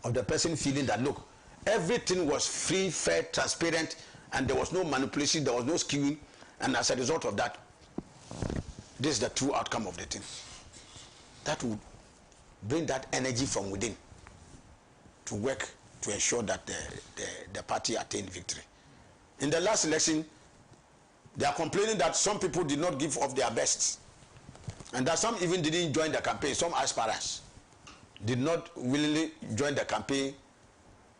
of the person feeling that, look, everything was free, fair, transparent, and there was no manipulation, there was no skewing, and as a result of that, this is the true outcome of the thing. That would bring that energy from within to work to ensure that the party attained victory. In the last election, they are complaining that some people did not give off their best, and that some even didn't join the campaign. Some aspirants did not willingly join the campaign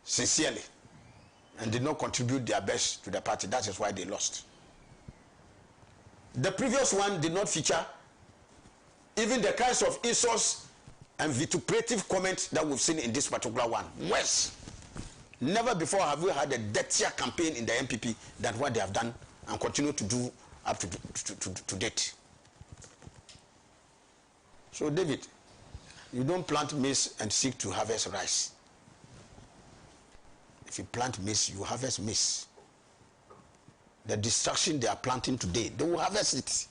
sincerely and did not contribute their best to the party. That is why they lost. The previous one did not feature even the kinds of insults and vituperative comments that we've seen in this particular one. Worse. Never before have we had a dirtier campaign in the MPP than what they have done and continue to do up to date. So, David, you don't plant maize and seek to harvest rice. If you plant maize, you harvest maize. The destruction they are planting today, they will harvest it.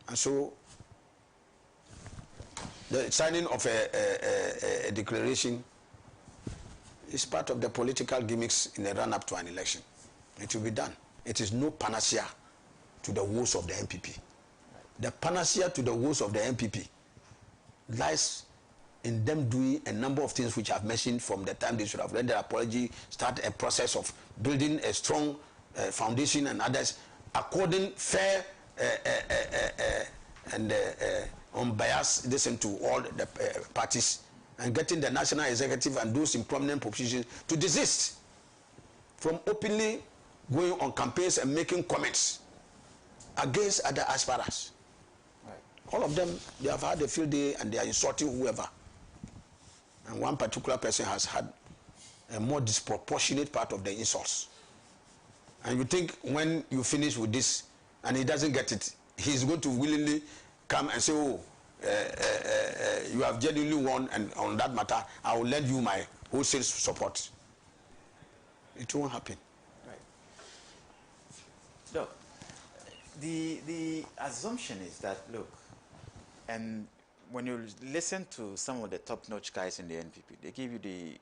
And so, the signing of a declaration is part of the political gimmicks in the run-up to an election. It will be done. It is no panacea to the woes of the MPP. The panacea to the woes of the MPP lies in them doing a number of things which I've mentioned from the time they should have read their apology, start a process of building a strong foundation and others, according fair unbiased listen to all the parties and getting the national executive and those in prominent positions to desist from openly going on campaigns and making comments against other aspirants. Right. All of them, they have had a field day and they are insulting whoever. And one particular person has had a more disproportionate part of the insults. And you think when you finish with this and he doesn't get it, he's going to willingly come and say, oh, you have genuinely won, and on that matter, I will lend you my wholesale support. It won't happen. Right. Look, the assumption is that, look, and when you listen to some of the top-notch guys in the NPP, they give you the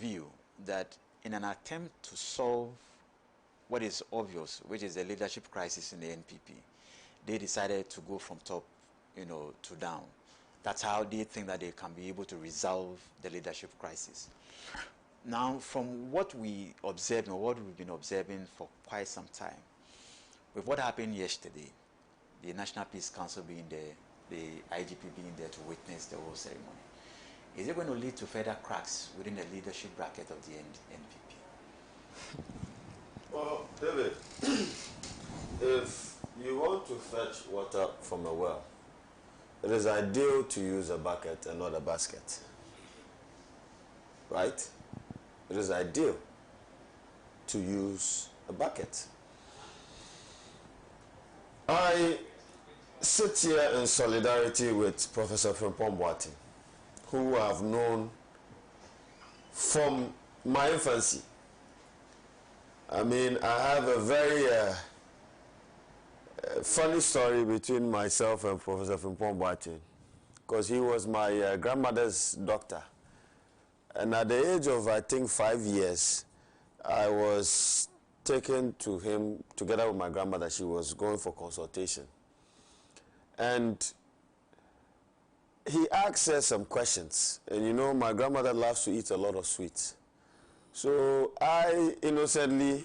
view that in an attempt to solve what is obvious, which is the leadership crisis in the NPP, they decided to go from top, to down. That's how they think that they can be able to resolve the leadership crisis. Now, from what we observed and what we've been observing for quite some time, with what happened yesterday, the National Peace Council being there, the IGP being there to witness the whole ceremony, is it going to lead to further cracks within the leadership bracket of the NPP? Well, David, if you want to fetch water from a well, it is ideal to use a bucket and not a basket. Right? It is ideal to use a bucket. I sit here in solidarity with Professor Frimpong Boateng, who I've known from my infancy. I mean, I have a very funny story between myself and Professor Frimpong Boateng, because he was my grandmother's doctor. And at the age of, I think, 5 years, I was taken to him together with my grandmother. She was going for consultation. And he asked her some questions. And my grandmother loves to eat a lot of sweets. So I innocently,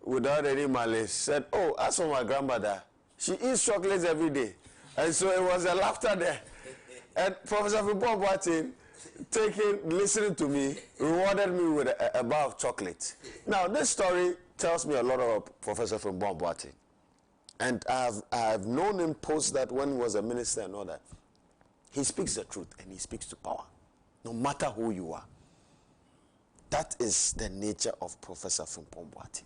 without any malice, said, oh, as for my grandmother, she eats chocolates every day. And so it was a laughter there. And Professor Frimpong Boateng, listening to me, rewarded me with a bar of chocolate. Now, this story tells me a lot about Professor Frimpong Boateng. And I have known him post that when he was a minister and all that. He speaks the truth and he speaks to power, no matter who you are. That is the nature of Professor Frimpong Boateng.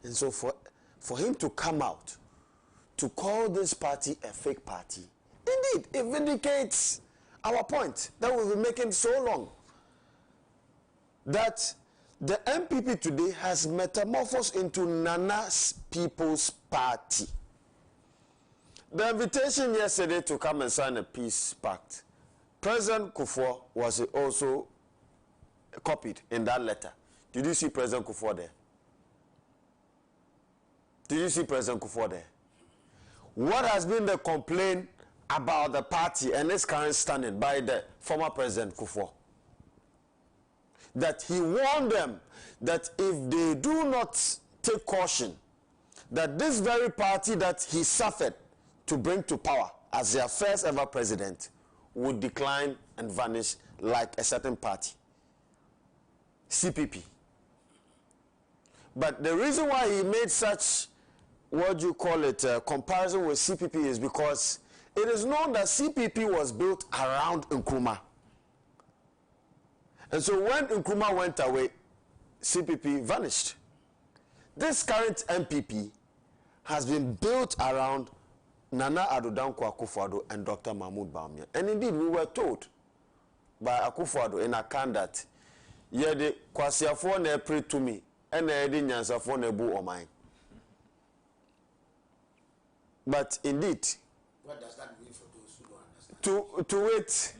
And so for him to come out to call this party a fake party, indeed, it vindicates our point that we've been making so long. That the MPP today has metamorphosed into Nana's People's Party. The invitation yesterday to come and sign a peace pact, President Kufuor was also copied in that letter. Did you see President Kufuor there? Did you see President Kufuor there? What has been the complaint about the party and its current standing by the former President Kufuor? That he warned them that if they do not take caution, that this very party that he suffered to bring to power as their first ever president would decline and vanish like a certain party, CPP. But the reason why he made such, what you call it, comparison with CPP is because it is known that CPP was built around Nkrumah. And so when Nkrumah went away, CPP vanished. This current MPP has been built around Nana Addo Dankwa Akufo-Addo and Dr. Mahmoud Bawumia. And indeed, we were told by Akufo-Addo in Akan that yede kwasiafo na epre to me and yede nyansafo na ebu omai. But indeed, what does that mean for those who don't understand? To wait,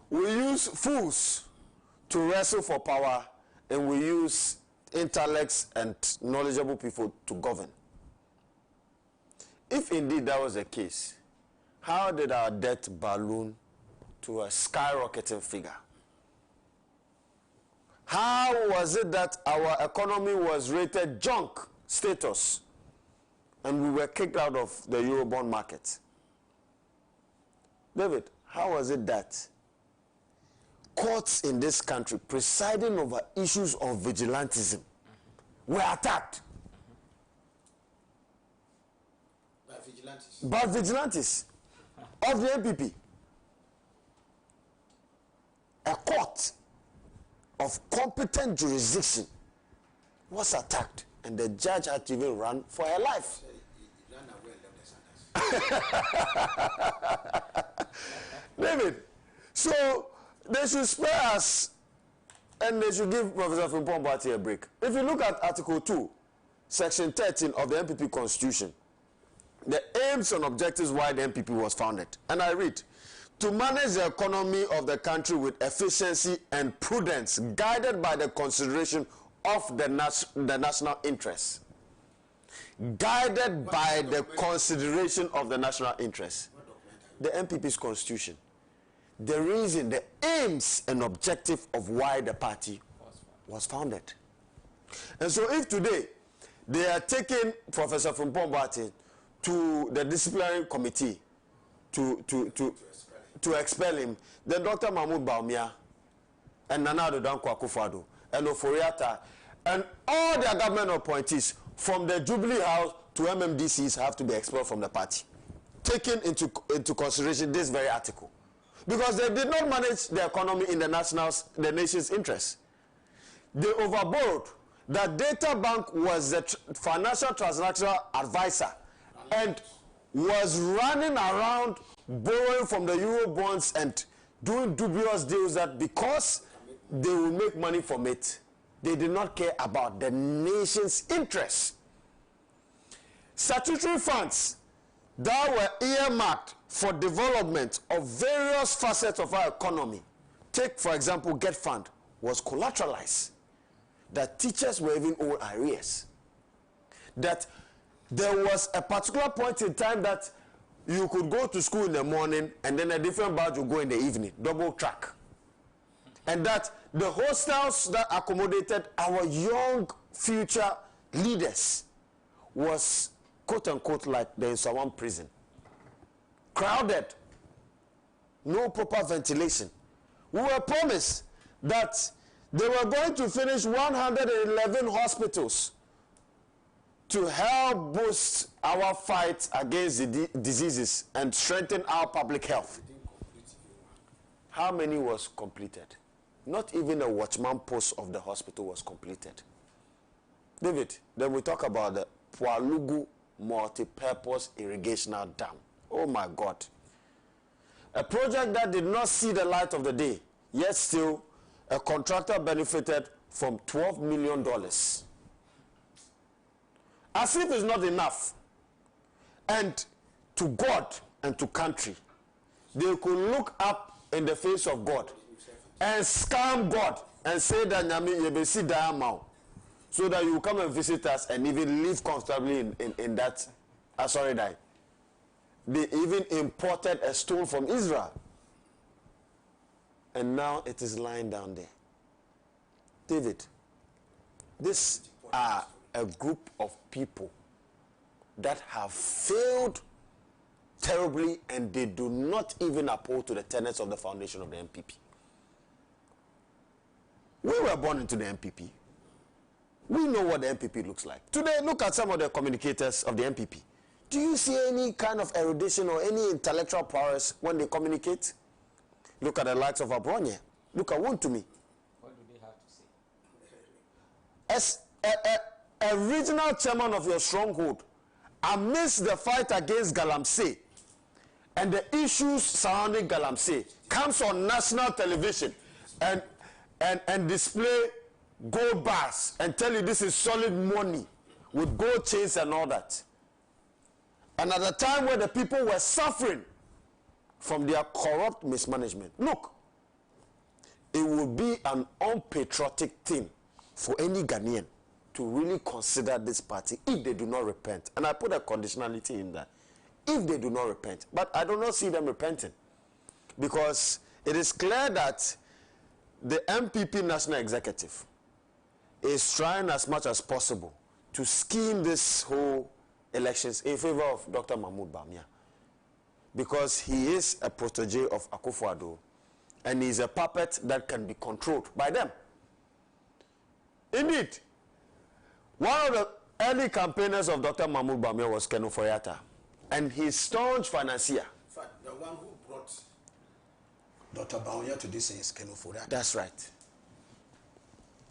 we use fools to wrestle for power, and we use intellects and knowledgeable people to govern. If indeed that was the case, how did our debt balloon to a skyrocketing figure? How was it that our economy was rated junk status and we were kicked out of the Eurobond market. David, how was it that courts in this country presiding over issues of vigilantism were attacked? By vigilantes of the MPP. A court of competent jurisdiction was attacked, and the judge had to even run for her life. David, so they should spare us, and they should give Professor Frimpong a break. If you look at Article 2, Section 13 of the MPP Constitution, the aims and objectives why the MPP was founded, and I read, to manage the economy of the country with efficiency and prudence, guided by the consideration of the national interest. Guided by the consideration of the national interest. The MPP's constitution. The reason, the aims and objective of why the party was founded. And so if today they are taking Professor Frimpong to the disciplinary committee to expel him, then Dr. Mahmoud Bawumia and Nana Addo Dankwa Akufo-Addo and Oforiatta and all their government appointees from the Jubilee House to MMDCs have to be expelled from the party, taking into consideration this very article, because they did not manage the economy in the nation's interest. They overborrowed. That Data Bank was the financial transactional advisor and was running around borrowing from the Euro bonds and doing dubious deals that because they will make money from it, they did not care about the nation's interests. Statutory funds that were earmarked for development of various facets of our economy, take for example Get Fund, was collateralized. That teachers were even owed arrears. That there was a particular point in time that you could go to school in the morning and then a different batch would go in the evening, double track. And that the hostels that accommodated our young future leaders was quote unquote like the Nsawam prison. Crowded, no proper ventilation. We were promised that they were going to finish 111 hospitals to help boost our fight against the diseases and strengthen our public health. How many was completed? Not even a watchman post of the hospital was completed. David, then we talk about the Pualugu multi-purpose irrigational dam. Oh my God. A project that did not see the light of the day, yet still a contractor benefited from $12 million. As if it's not enough. And to God and to country, they could look up in the face of God and scam God and say that Nyami Yebesi Dayamau, so that you come and visit us and even live comfortably in that Asoridai. They even imported a stone from Israel. And now it is lying down there. David, these are a group of people that have failed terribly, and they do not even uphold to the tenets of the foundation of the MPP. We were born into the MPP. We know what the MPP looks like. Today, look at some of the communicators of the MPP. Do you see any kind of erudition or any intellectual prowess when they communicate? Look at the likes of Abronye. Look at Wontumi. What do they have to say? As a regional chairman of your stronghold, amidst the fight against Galamsey and the issues surrounding Galamsey, comes on national television and display gold bars and tell you this is solid money with gold chains and all that. And at the time where the people were suffering from their corrupt mismanagement, look, it would be an unpatriotic thing for any Ghanaian to really consider this party if they do not repent. And I put a conditionality in that. If they do not repent. But I do not see them repenting. Because it is clear that the MPP National Executive is trying as much as possible to scheme this whole elections in favor of Dr. Mahmoud Bawumia, because he is a protege of Akufo-Addo and he is a puppet that can be controlled by them. Indeed, one of the early campaigners of Dr. Mahmoud Bawumia was Keno Foyata, and his staunch financier. In fact, the one who brought Dr. Bawumia to this is Keno Foyata. That's right.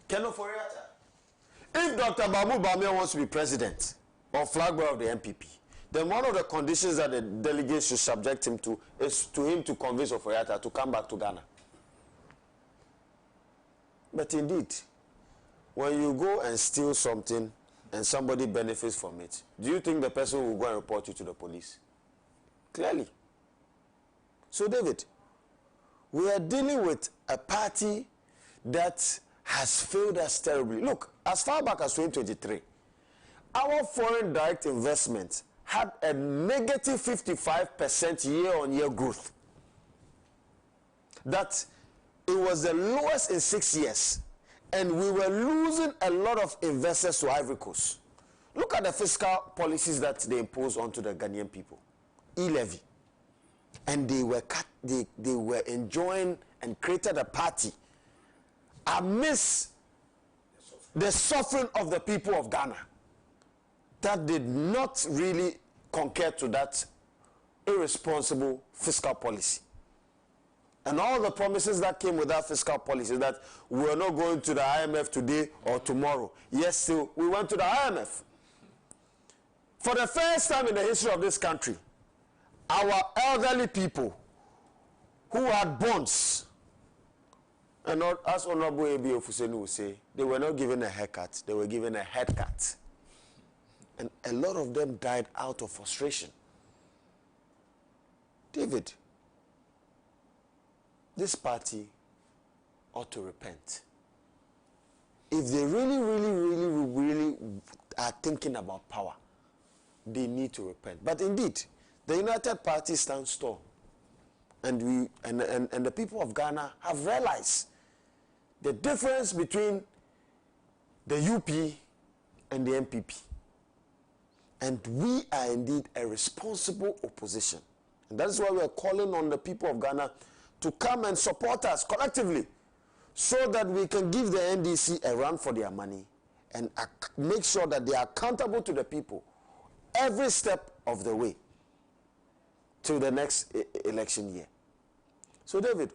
Keno Foyata. If Dr. Mahmoud Bawumia wants to be president or flag bearer of the MPP, then one of the conditions that the delegates should subject him to is to him to convince Ofoyata to come back to Ghana. But indeed, when you go and steal something and somebody benefits from it, do you think the person will go and report you to the police? Clearly. So, David, we are dealing with a party that has failed us terribly. Look, as far back as 2023, our foreign direct investment had a negative 55% year-on-year growth. That it was the lowest in 6 years, and we were losing a lot of investors to Ivory Coast. Look at the fiscal policies that they imposed onto the Ghanaian people. E-levy. And they were enjoying and created a party amidst the suffering of the people of Ghana that did not really concur to that irresponsible fiscal policy. And all the promises that came with that fiscal policy, that we are not going to the IMF today or tomorrow. Yes, still, we went to the IMF. For the first time in the history of this country, our elderly people who had bonds, and not, as Honorable A.B. Ofuseni would say, they were not given a haircut, they were given a head cut. And a lot of them died out of frustration. David, this party ought to repent. If they really are thinking about power, they need to repent. But indeed, the United Party stands tall. And the people of Ghana have realized the difference between the UP and the MPP. And we are indeed a responsible opposition. And that is why we are calling on the people of Ghana to come and support us collectively so that we can give the NDC a run for their money and make sure that they are accountable to the people every step of the way to the next election year. So, David,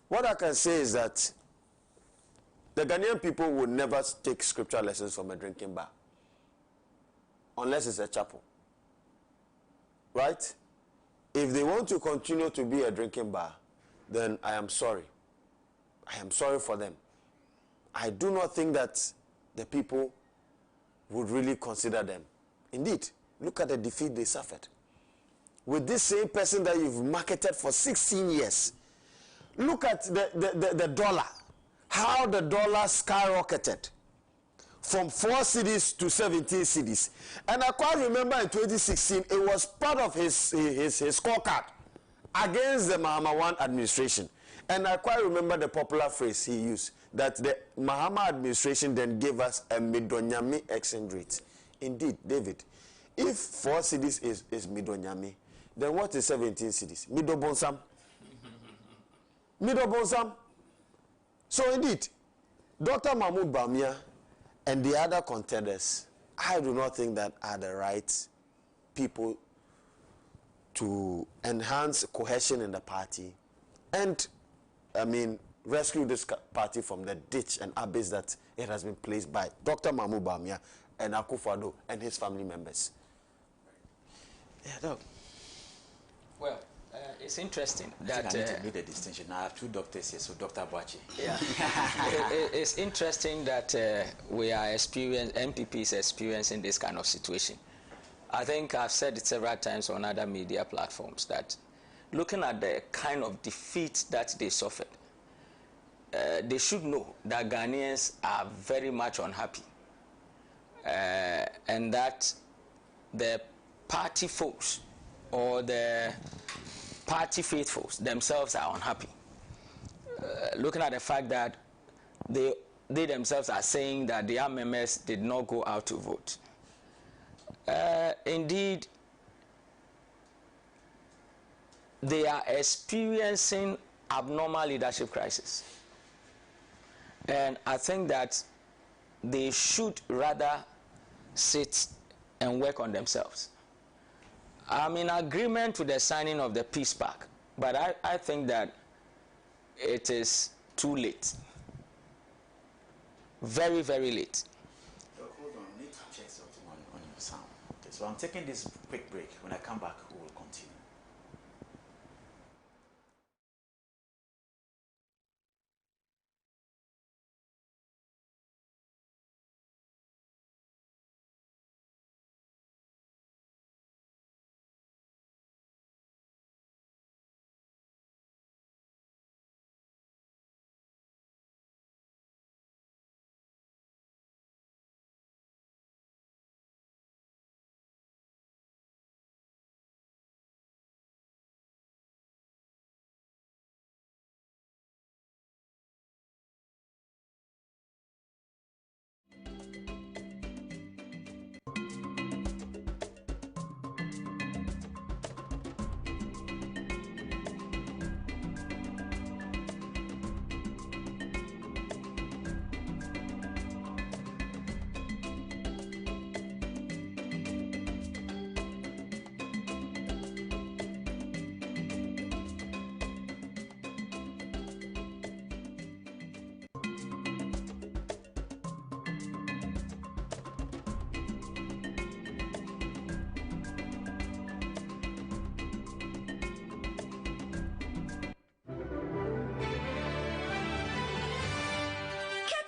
what I can say is that the Ghanaian people will never take scripture lessons from a drinking bar unless it's a chapel. Right? If they want to continue to be a drinking bar, then I am sorry. I am sorry for them. I do not think that the people would really consider them. Indeed, look at the defeat they suffered. With this same person that you've marketed for 16 years, look at the dollar, how the dollar skyrocketed from 4 cedis to 17 cedis. And I quite remember in 2016, it was part of his scorecard against the Mahama I administration. And I quite remember the popular phrase he used, that the Mahama administration then gave us a Midonyami exchange rate. Indeed, David, if 4 cedis is Midonyami, then what is 17 cedis? Midobonsam. Midobonsam. So indeed, Dr. Mahmoud Bawumia and the other contenders, I do not think that are the right people to enhance cohesion in the party and, I mean, rescue this party from the ditch and abyss that it has been placed by Dr. Mahmoud Bawumia and Akufo-Addo and his family members. Yeah, Doc. Well, it's interesting that... I need to make the distinction. I have 2 doctors here, so Dr. Boachi. Yeah. It's interesting that we are MPP is experiencing this kind of situation. I think I've said it several times on other media platforms that looking at the kind of defeat that they suffered, they should know that Ghanaians are very much unhappy and that the party folks or the party faithfuls themselves are unhappy. Looking at the fact that they themselves are saying that their members did not go out to vote. indeed, they are experiencing abnormal leadership crisis. And I think that they should rather sit and work on themselves. I'm in agreement with the signing of the peace pact, but I think that it is too late. Very, very late. Hold on, I need to check something on your sound. Okay, so I'm taking this quick break. When I come back, we will continue.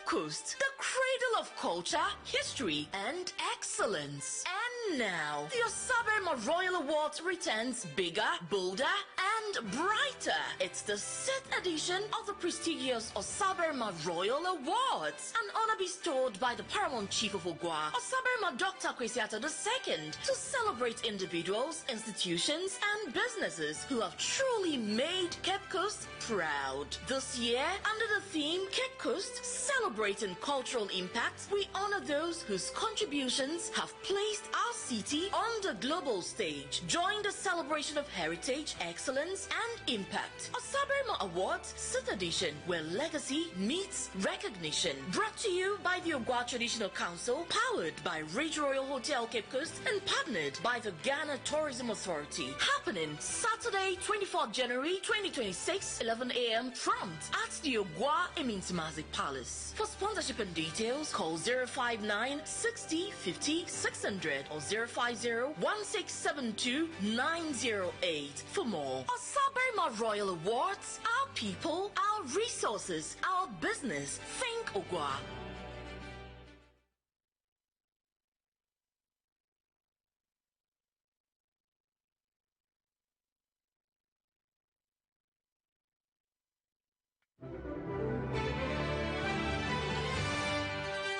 Coast, the cradle of culture, history, and excellence. And now, the Osaberma Royal Awards returns bigger, bolder, and brighter. It's the 6th edition of the prestigious Osaberma Royal Awards, an honor bestowed by the Paramount Chief of Ogwa, Osaberma Dr. Kwesi Attoh II, to celebrate individuals, institutions, and businesses who have truly made Cape Coast proud. This year, under the theme Cape Coast Celebrating Cultural Impacts, we honor those whose contributions have placed our city on the global stage. Join the celebration of heritage, excellence, and impact. Osaberma Awards 6th edition, where legacy meets recognition. Brought to you by the Ogwa Traditional Council, powered by Ridge Royal Hotel Cape Coast, and partnered by the Ghana Tourism Authority. Happening Saturday, 24th January 2026, 11 a.m. prompt at the Ogwa Emintimazi Palace. For sponsorship and details, call 059 60 50 600 or 050 1672 908 for more. Osaberma Royal Awards, our people, our resources, our business. Think Ogwa.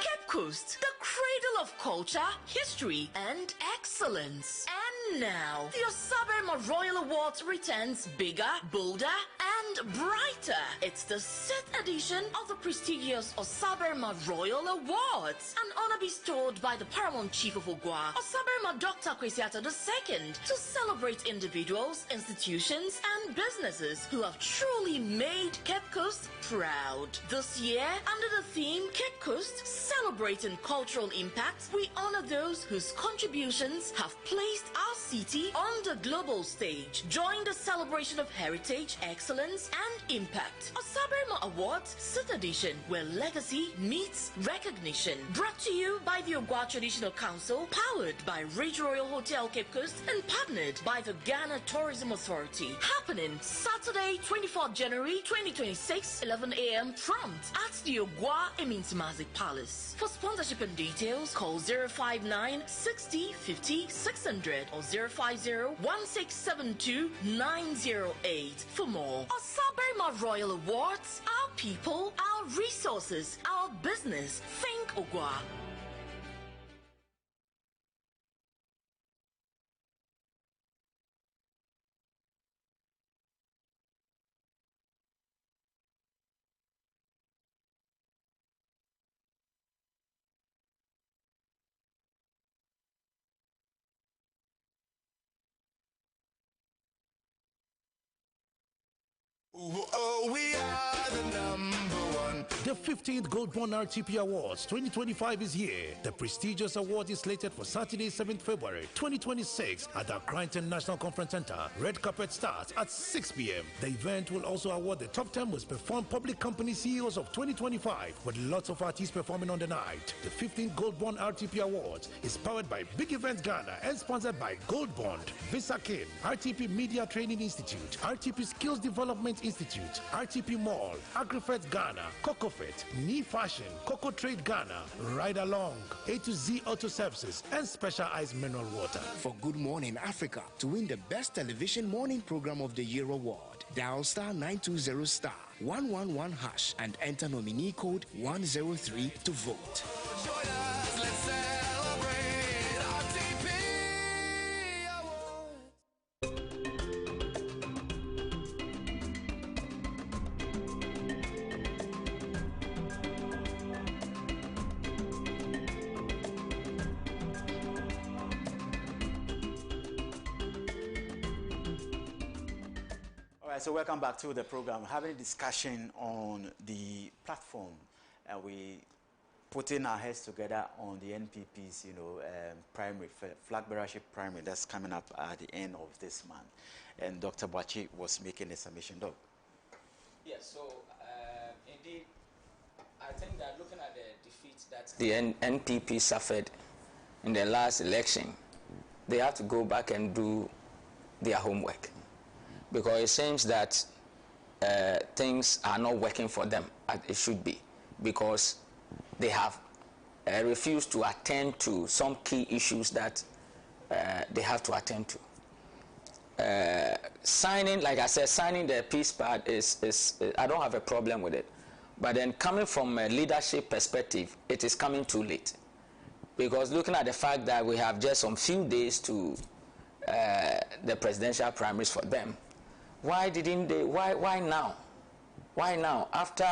Cape Coast, the cradle of culture, history, and excellence. And now, the Osaberma Royal Awards returns bigger, bolder, and brighter. It's the 6th edition of the prestigious Osaberma Royal Awards, an honor bestowed by the Paramount Chief of Ogwa, Osaberma Dr. Kwesi Attoh II, to celebrate individuals, institutions, and businesses who have truly made Cape Coast proud. This year, under the theme Cape Coast Celebrating Cultural Impacts, we honor those whose contributions have placed our city on the global stage. Join the celebration of heritage, excellence, and impact. Osaberma Awards 6th edition, where legacy meets recognition. Brought to you by the Ogwa Traditional Council, powered by Ridge Royal Hotel Cape Coast, and partnered by the Ghana Tourism Authority. Happening Saturday, 24th January 2026, 11 a.m. prompt at the Ogwa Emintimazi Palace. For sponsorship and details, call 059 60 50 600 or 050 1672 908 for more. Osaberma Royal Awards, our people, our resources, our business. Think Ogwa. Oh, we are the number one. The 15th Gold Bond RTP Awards 2025 is here. The prestigious award is slated for Saturday, 7th February 2026 at the Accra International Conference Center. Red carpet starts at 6 p.m. The event will also award the top 10 most performed public company CEOs of 2025, with lots of artists performing on the night. The 15th Gold Bond RTP Awards is powered by Big Events Ghana and sponsored by Gold Bond, Visa Kim, RTP Media Training Institute, RTP Skills Development Institute, RTP Mall, AgriFed Ghana, CocoFit, Knee Fashion, Coco Trade Ghana, Ride Along, A to Z Auto Services, and Special Ice Mineral Water. For Good Morning Africa to win the Best Television Morning Program of the Year award, dial star 920 star 111 hash and enter nominee code 103 to vote. So welcome back to the program. We're having a discussion on the platform. We putting our heads together on the NPP's, primary, flag bearership primary that's coming up at the end of this month. And Dr. Bachi was making a submission, Doc. Yes, so indeed, I think that looking at the defeat that the NPP suffered in the last election, they have to go back and do their homework. Because it seems that things are not working for them as it should be, because they have refused to attend to some key issues that they have to attend to. Signing, like I said, signing the peace part is I don't have a problem with it. But then coming from a leadership perspective, it is coming too late. Because looking at the fact that we have just some few days to the presidential primaries for them, why didn't they, why now? Why now? After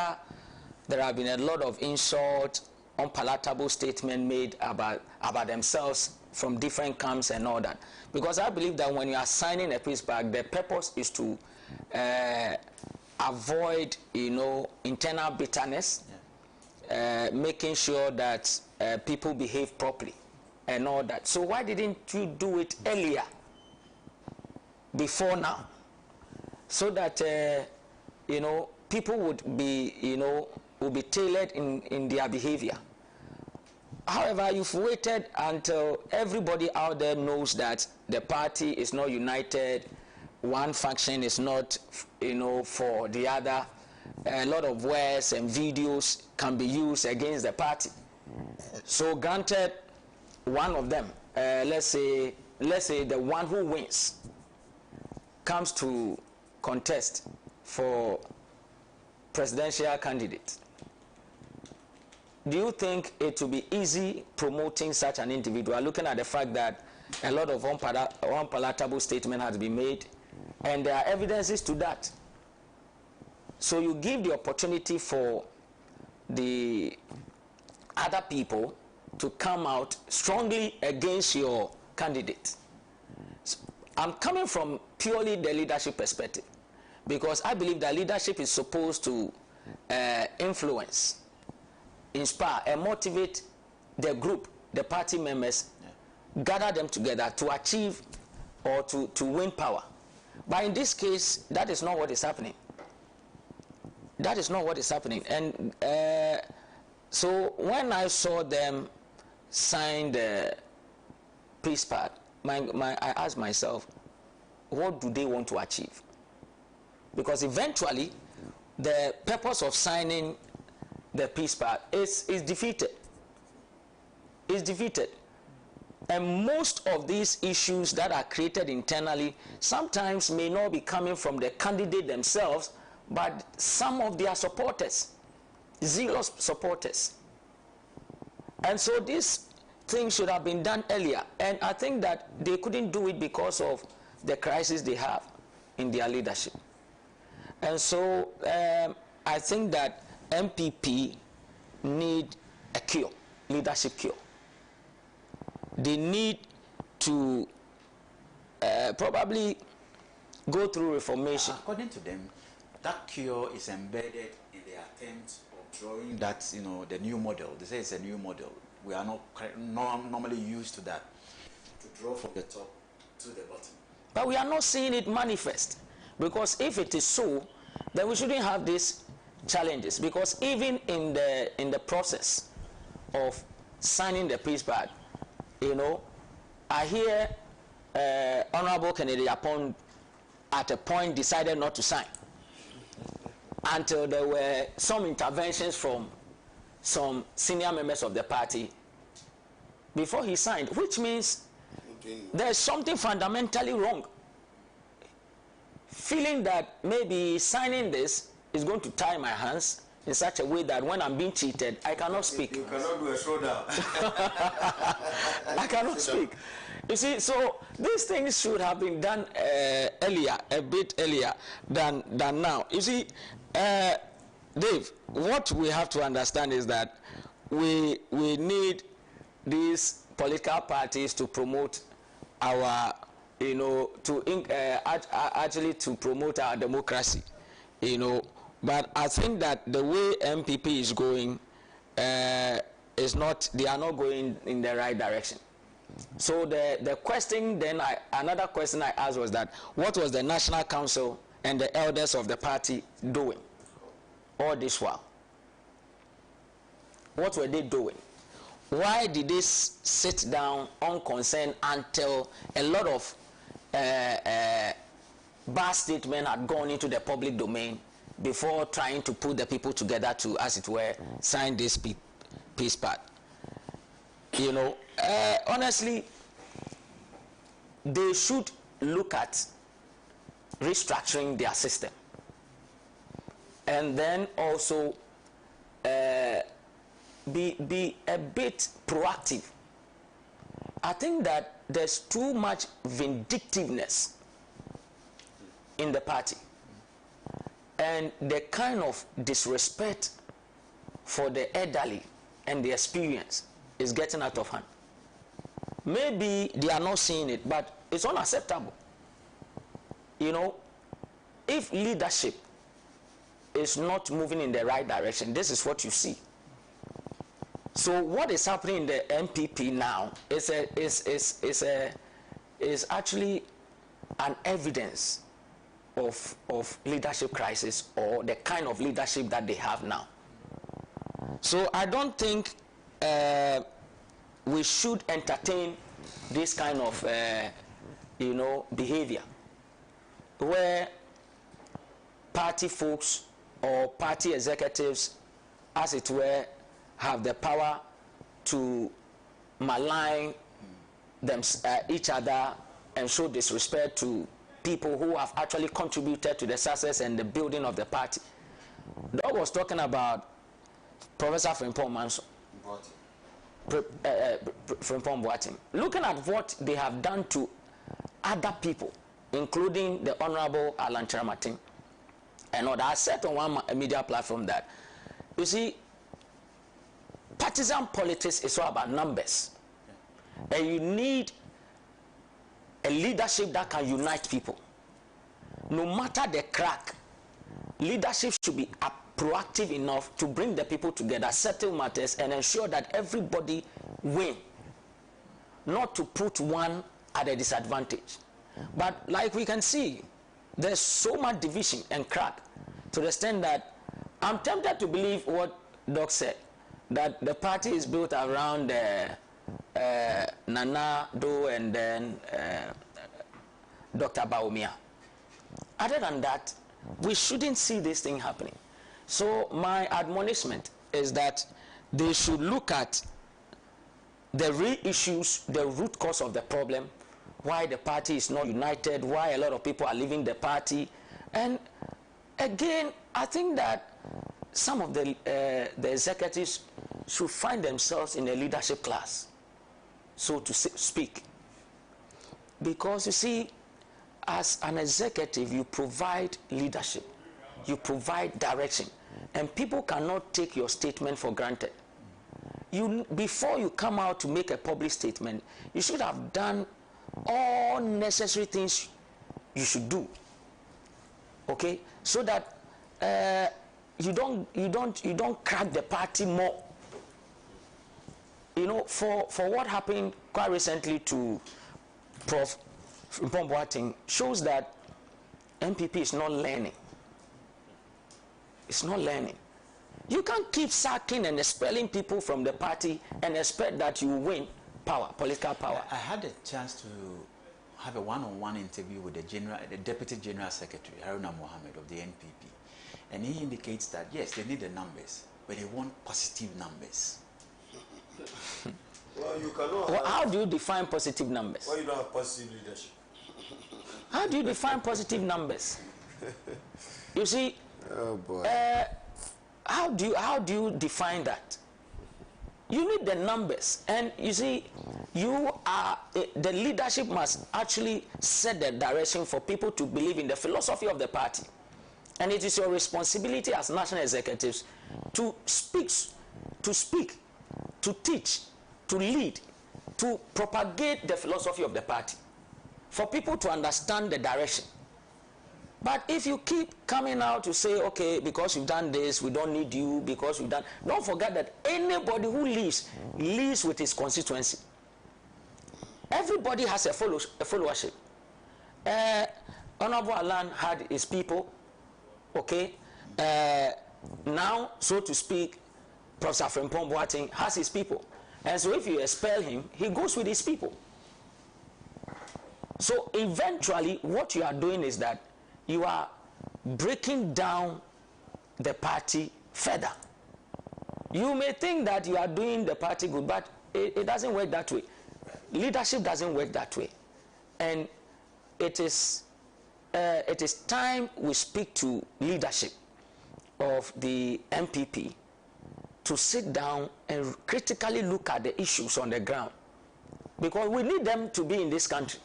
there have been a lot of insult, unpalatable statements made about themselves from different camps and all that. Because I believe that when you are signing a peace pact, the purpose is to avoid, internal bitterness, making sure that people behave properly and all that. So why didn't you do it earlier, before now? So that people would be would be tailored in their behavior. However, you've waited until everybody out there knows that the party is not united, one faction is not for the other. A lot of words and videos can be used against the party. So granted, one of them, let's say the one who wins comes to contest for presidential candidate. Do you think it will be easy promoting such an individual, looking at the fact that a lot of unpalatable statement has been made and there are evidences to that? So you give the opportunity for the other people to come out strongly against your candidate. So I'm coming from purely the leadership perspective, because I believe that leadership is supposed to influence, inspire, and motivate the group, the party members, gather them together to achieve or to win power. But in this case, that is not what is happening. That is not what is happening. And so when I saw them sign the peace pact, I asked myself, what do they want to achieve? Because eventually, the purpose of signing the peace pact is defeated. Is defeated. And most of these issues that are created internally sometimes may not be coming from the candidate themselves, but some of their supporters, zealous supporters. And so this thing should have been done earlier. And I think that they couldn't do it because of the crisis they have in their leadership. And so I think that MPP need a cure, leadership cure. They need to probably go through reformation. According to them, that cure is embedded in the attempt of drawing that, you know, the new model. They say it's a new model. We are not normally used to that, to draw from the top to the bottom. But we are not seeing it manifest, because if it is so, then we shouldn't have these challenges. Because even in the process of signing the peace pact, you know, I hear Honorable Kennedy Apon at a point decided not to sign until there were some interventions from some senior members of the party before he signed, which means there's something fundamentally wrong. Feeling that maybe signing this is going to tie my hands in such a way that when I'm being cheated, I cannot speak. You cannot do a showdown. I cannot speak. You see, so these things should have been done earlier, a bit earlier than now. You see, Dave, what we have to understand is that we need these political parties to promote our, you know, actually to promote our democracy, you know. But I think that the way MPP is going is not, they are not going in the right direction. So the question then, another question I asked was that, what was the National Council and the elders of the party doing all this while? What were they doing? Why did they sit down unconcerned until a lot of bad statements had gone into the public domain before trying to put the people together to, as it were, sign this peace pact? You know, honestly, they should look at restructuring their system, and then also be a bit proactive. I think that there's too much vindictiveness in the party, and the kind of disrespect for the elderly and the experience is getting out of hand. Maybe they are not seeing it, but it's unacceptable. You know, if leadership is not moving in the right direction, this is what you see. So what is happening in the MPP now is actually an evidence of leadership crisis, or the kind of leadership that they have now. So I don't think we should entertain this kind of you know, behavior where party folks or party executives, as it were, have the power to malign them, each other, and show disrespect to people who have actually contributed to the success and the building of the party. Doug was talking about Professor Frimpong Manso. Frimpong Boating. Looking at what they have done to other people, including the Honorable Alan Cheramatin, and all that. I said on one media platform that, you see, partisan politics is all about numbers, and you need a leadership that can unite people. No matter the crack, leadership should be proactive enough to bring the people together, settle matters, and ensure that everybody win, not to put one at a disadvantage. But like we can see, there's so much division and crack, to the extent that I'm tempted to believe what Doc said, that the party is built around Nana Do and then Dr. Baumia. Other than that, we shouldn't see this thing happening. So my admonishment is that they should look at the real issues, the root cause of the problem, why the party is not united, why a lot of people are leaving the party. And again, I think that some of the executives should find themselves in a leadership class, so to speak. Because you see, as an executive, you provide leadership, you provide direction, and people cannot take your statement for granted. Before you come out to make a public statement, you should have done all necessary things you should do, okay, so that you don't crack the party more. You know, for what happened quite recently to Prof. Boateng shows that MPP is not learning. It's not learning. You can't keep sacking and expelling people from the party and expect that you win power, political power. I had a chance to have a one-on-one interview with the Deputy General Secretary, Haruna Mohammed of the NPP. And he indicates that, yes, they need the numbers, but they want positive numbers. Well, you cannot. Well, how do you define positive numbers? Well, you don't have positive leadership. How do you define positive numbers? You see, oh boy. How do you define that? You need the numbers, and you see, the leadership must actually set the direction for people to believe in the philosophy of the party, and it is your responsibility as national executives to speak, to teach, to lead, to propagate the philosophy of the party, for people to understand the direction. But if you keep coming out to say, okay, because you've done this, we don't need you, because you've done... Don't forget that anybody who lives with his constituency. Everybody has a followership. Honorable Alan had his people, okay? Now, so to speak, Professor Frimpong Boateng has his people. And so if you expel him, he goes with his people. So eventually, what you are doing is that you are breaking down the party further. You may think that you are doing the party good, but it doesn't work that way. Leadership doesn't work that way. And it is time we speak to leadership of the MPP to sit down and critically look at the issues on the ground. Because we need them to be in this country,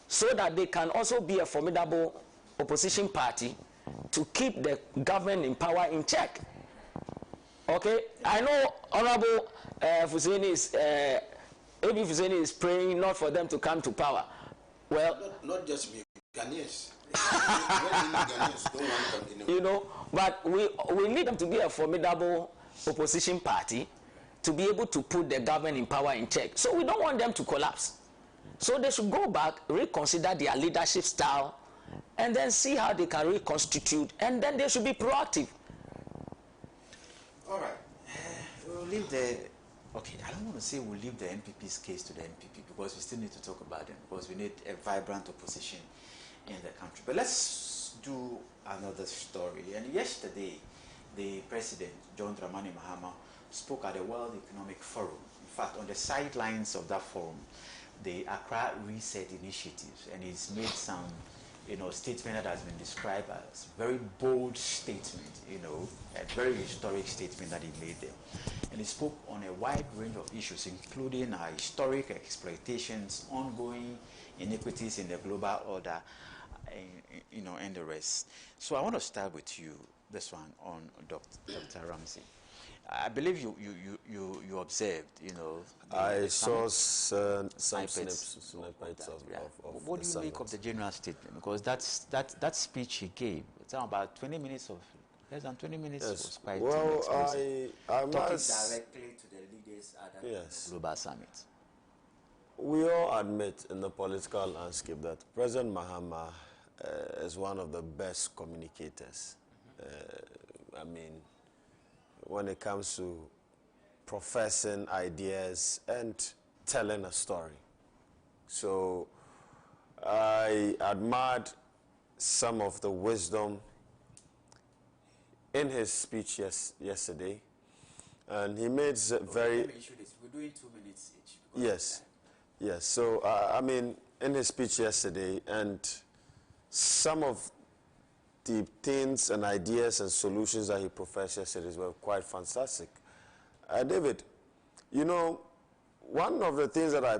so that they can also be a formidable opposition party to keep the government in power in check. Okay, I know Honorable Fuseni is praying not for them to come to power. Well, not just me, Ghanaians. Ghanaians don't want them. You know, but we need them to be a formidable opposition party to be able to put the government in power in check. So we don't want them to collapse. So they should go back, reconsider their leadership style, and then see how they can reconstitute, and then they should be proactive. All right. We'll leave the... Okay, I don't want to say we'll leave the NPP's case to the NPP, because we still need to talk about them, because we need a vibrant opposition in the country. But let's do another story. And yesterday, the President, John Dramani Mahama, spoke at the World Economic Forum. In fact, on the sidelines of that forum, the Accra Reset Initiatives, and he's made some, statement that has been described as very bold statement, a very historic statement that he made there. And he spoke on a wide range of issues, including historic exploitations, ongoing inequities in the global order, and the rest. So I want to start with you, this one on Dr. Ramsey. I believe you observed, I saw some snippets of what do you make of the general statement? Because that speech he gave, it's about 20 minutes of, less than 20 minutes, yes. was quite well, I talking must, directly to the leaders at the global summit. We all admit in the political landscape that President Mahama is one of the best communicators. I mean, when it comes to professing ideas and telling a story. So I admired some of the wisdom in his speech yesterday, and he made very... We're doing 2 minutes each. Yes, yes. So, I mean, in his speech yesterday, and some of the things and ideas and solutions that he professed yesterday were quite fantastic. David, one of the things that I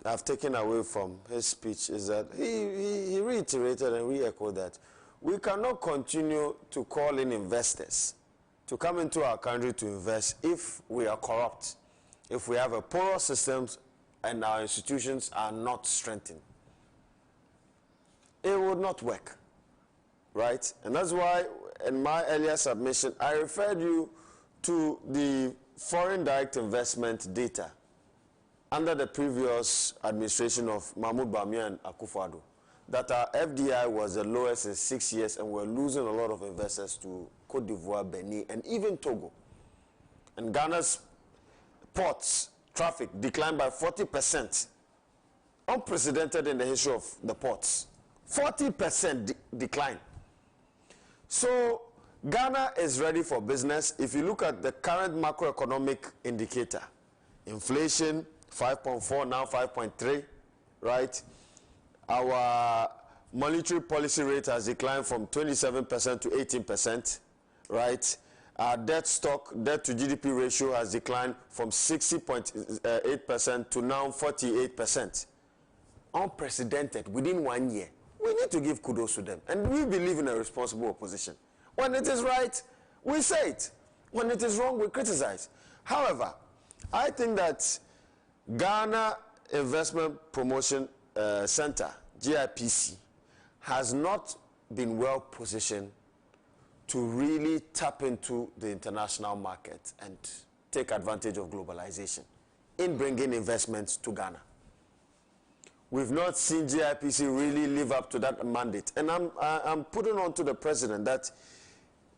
have taken away from his speech is that he reiterated and re-echoed that we cannot continue to call in investors to come into our country to invest if we are corrupt, if we have a poor systems and our institutions are not strengthened. It would not work. right? And that's why in my earlier submission, I referred you to the foreign direct investment data under the previous administration of Mahmoud Bawumia and Akufo-Addo, that our FDI was the lowest in 6 years, and we're losing a lot of investors to Cote d'Ivoire, Benin, and even Togo. And Ghana's ports traffic declined by 40%, unprecedented in the history of the ports. 40% decline. So Ghana is ready for business. If you look at the current macroeconomic indicator, inflation 5.4, now 5.3, right? Our monetary policy rate has declined from 27% to 18%, right? Our debt to GDP ratio has declined from 60.8% to now 48%. Unprecedented within 1 year. We need to give kudos to them. And we believe in a responsible opposition. When it is right, we say it. When it is wrong, we criticize. However, I think that Ghana Investment Promotion Center, GIPC, has not been well positioned to really tap into the international market and take advantage of globalization in bringing investments to Ghana. We've not seen GIPC really live up to that mandate. And I'm putting on to the president that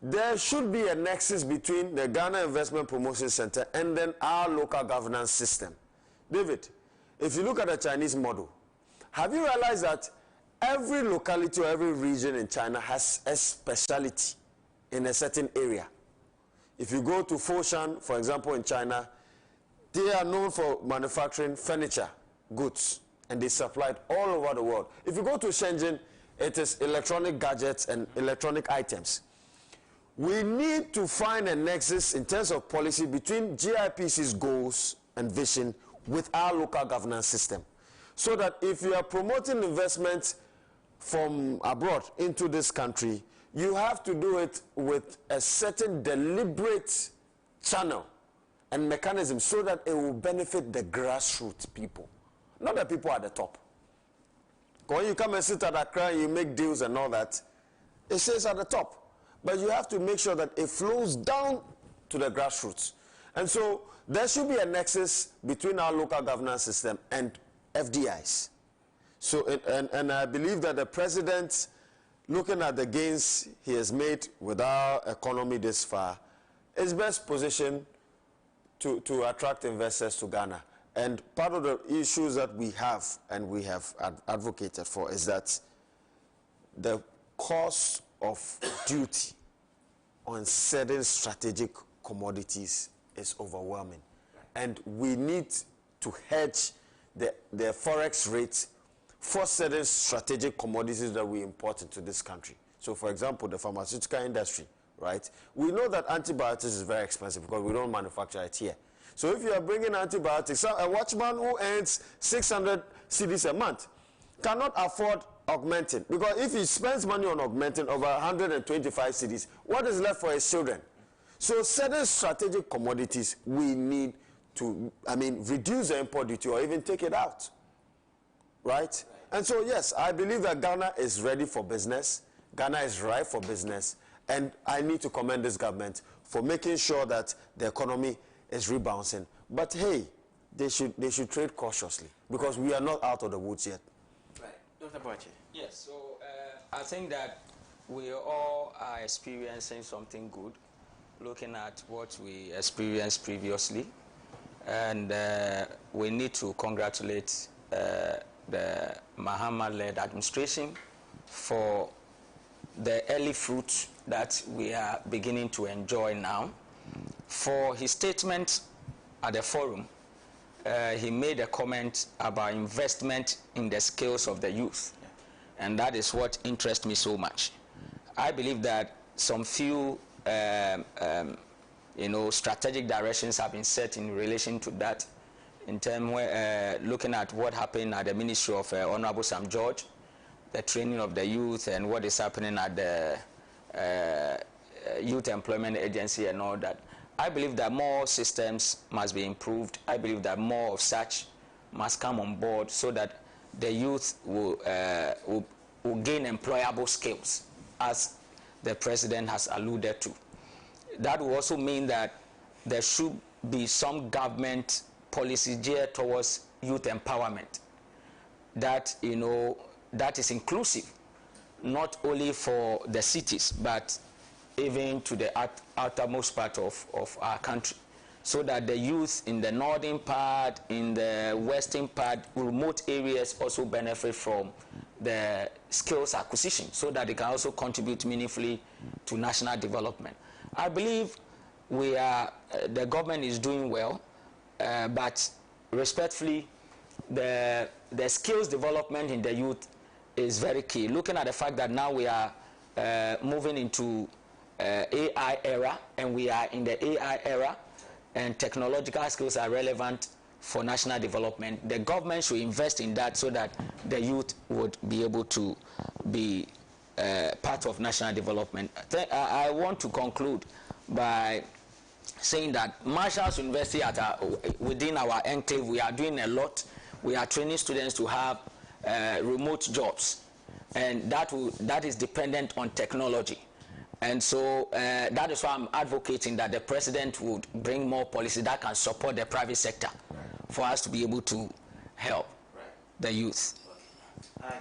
there should be a nexus between the Ghana Investment Promotion Center and then our local governance system. David, if you look at the Chinese model, have you realized that every locality or every region in China has a specialty in a certain area? If you go to Foshan, for example, in China, they are known for manufacturing furniture, goods, and they supply it all over the world. If you go to Shenzhen, it is electronic gadgets and electronic items. We need to find a nexus in terms of policy between GIPC's goals and vision with our local governance system, so that if you are promoting investments from abroad into this country, you have to do it with a certain deliberate channel and mechanism so that it will benefit the grassroots people, not the people at the top. When you come and sit at Accra and you make deals and all that, it says at the top. But you have to make sure that it flows down to the grassroots. And so there should be a nexus between our local governance system and FDIs. So, and I believe that the president, looking at the gains he has made with our economy this far, is best positioned to attract investors to Ghana. And part of the issues that we have and we have advocated for is that the cost of duty on certain strategic commodities is overwhelming. And we need to hedge the forex rates for certain strategic commodities that we import into this country. So, for example, the pharmaceutical industry, right? We know that antibiotics is very expensive because we don't manufacture it here. So if you are bringing antibiotics, a watchman who earns 600 cedis a month cannot afford augmenting, because if he spends money on augmenting over 125 cedis, what is left for his children? So certain strategic commodities we need to, reduce the import duty or even take it out, right? And so yes, I believe that Ghana is ready for business. Ghana is ripe for business, and I need to commend this government for making sure that the economy is rebounding. But hey, they should trade cautiously, because we are not out of the woods yet. Right. Dr. Boache. Yes, so I think that we all are experiencing something good, looking at what we experienced previously. And we need to congratulate the Mahama-led administration for the early fruits that we are beginning to enjoy now. For his statement at the forum, he made a comment about investment in the skills of the youth. And that is what interests me so much. I believe that some few strategic directions have been set in relation to that, in terms looking at what happened at the Ministry of Honorable Sam George, the training of the youth, and what is happening at the Youth Employment Agency and all that. I believe that more systems must be improved. I believe that more of such must come on board so that the youth will gain employable skills. as the president has alluded to. That will also mean that there should be some government policy geared towards youth empowerment that, you know, that is inclusive, not only for the cities, but even to the outermost part of our country, so that the youth in the northern part, in the western part, remote areas also benefit from the skills acquisition, so that they can also contribute meaningfully to national development. I believe the government is doing well, but respectfully, the skills development in the youth is very key. Looking at the fact that now we are moving into AI era, and we are in the AI era, and technological skills are relevant for national development, the government should invest in that so that the youth would be able to be part of national development. I want to conclude by saying that Marshall's University within our enclave, we are doing a lot. We are training students to have remote jobs, and that is dependent on technology. And so that is why I'm advocating that the president would bring more policy that can support the private sector for us to be able to help the youth. Okay.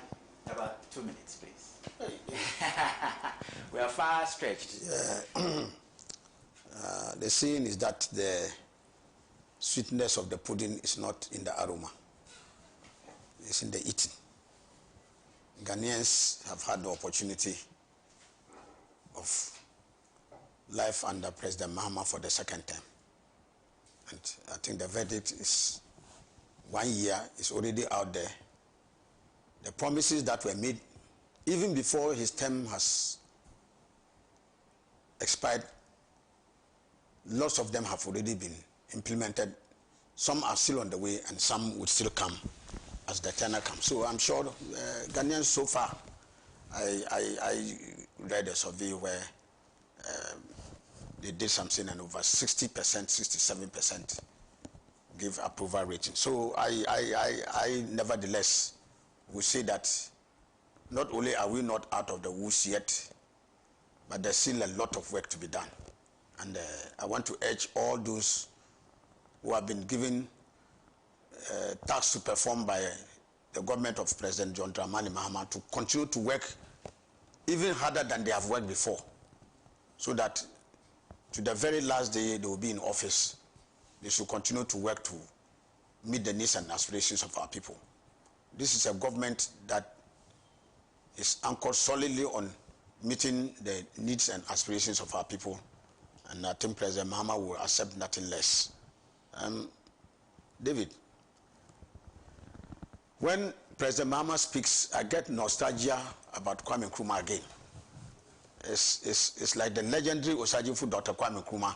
About 2 minutes, please. We are far stretched. The saying is that the sweetness of the pudding is not in the aroma, it's in the eating. Ghanaians have had the opportunity of life under President Mahama for the second time. And I think the verdict is 1 year is already out there. The promises that were made even before his term has expired, lots of them have already been implemented. Some are still on the way, and some would still come as the tenor comes. So I'm sure Ghanaians so far, I read a survey where they did something, and over 60%, 67% give approval rating. So I nevertheless will say that not only are we not out of the woods yet, but there's still a lot of work to be done. And I want to urge all those who have been given tasks to perform by the government of President John Dramani Mahama to continue to work even harder than they have worked before, so that to the very last day they will be in office, they should continue to work to meet the needs and aspirations of our people. This is a government that is anchored solidly on meeting the needs and aspirations of our people, and I think President Mahama will accept nothing less. David, when President Mahama speaks, I get nostalgia about Kwame Nkrumah again. It's like the legendary Osagyefo Dr. Kwame Nkrumah,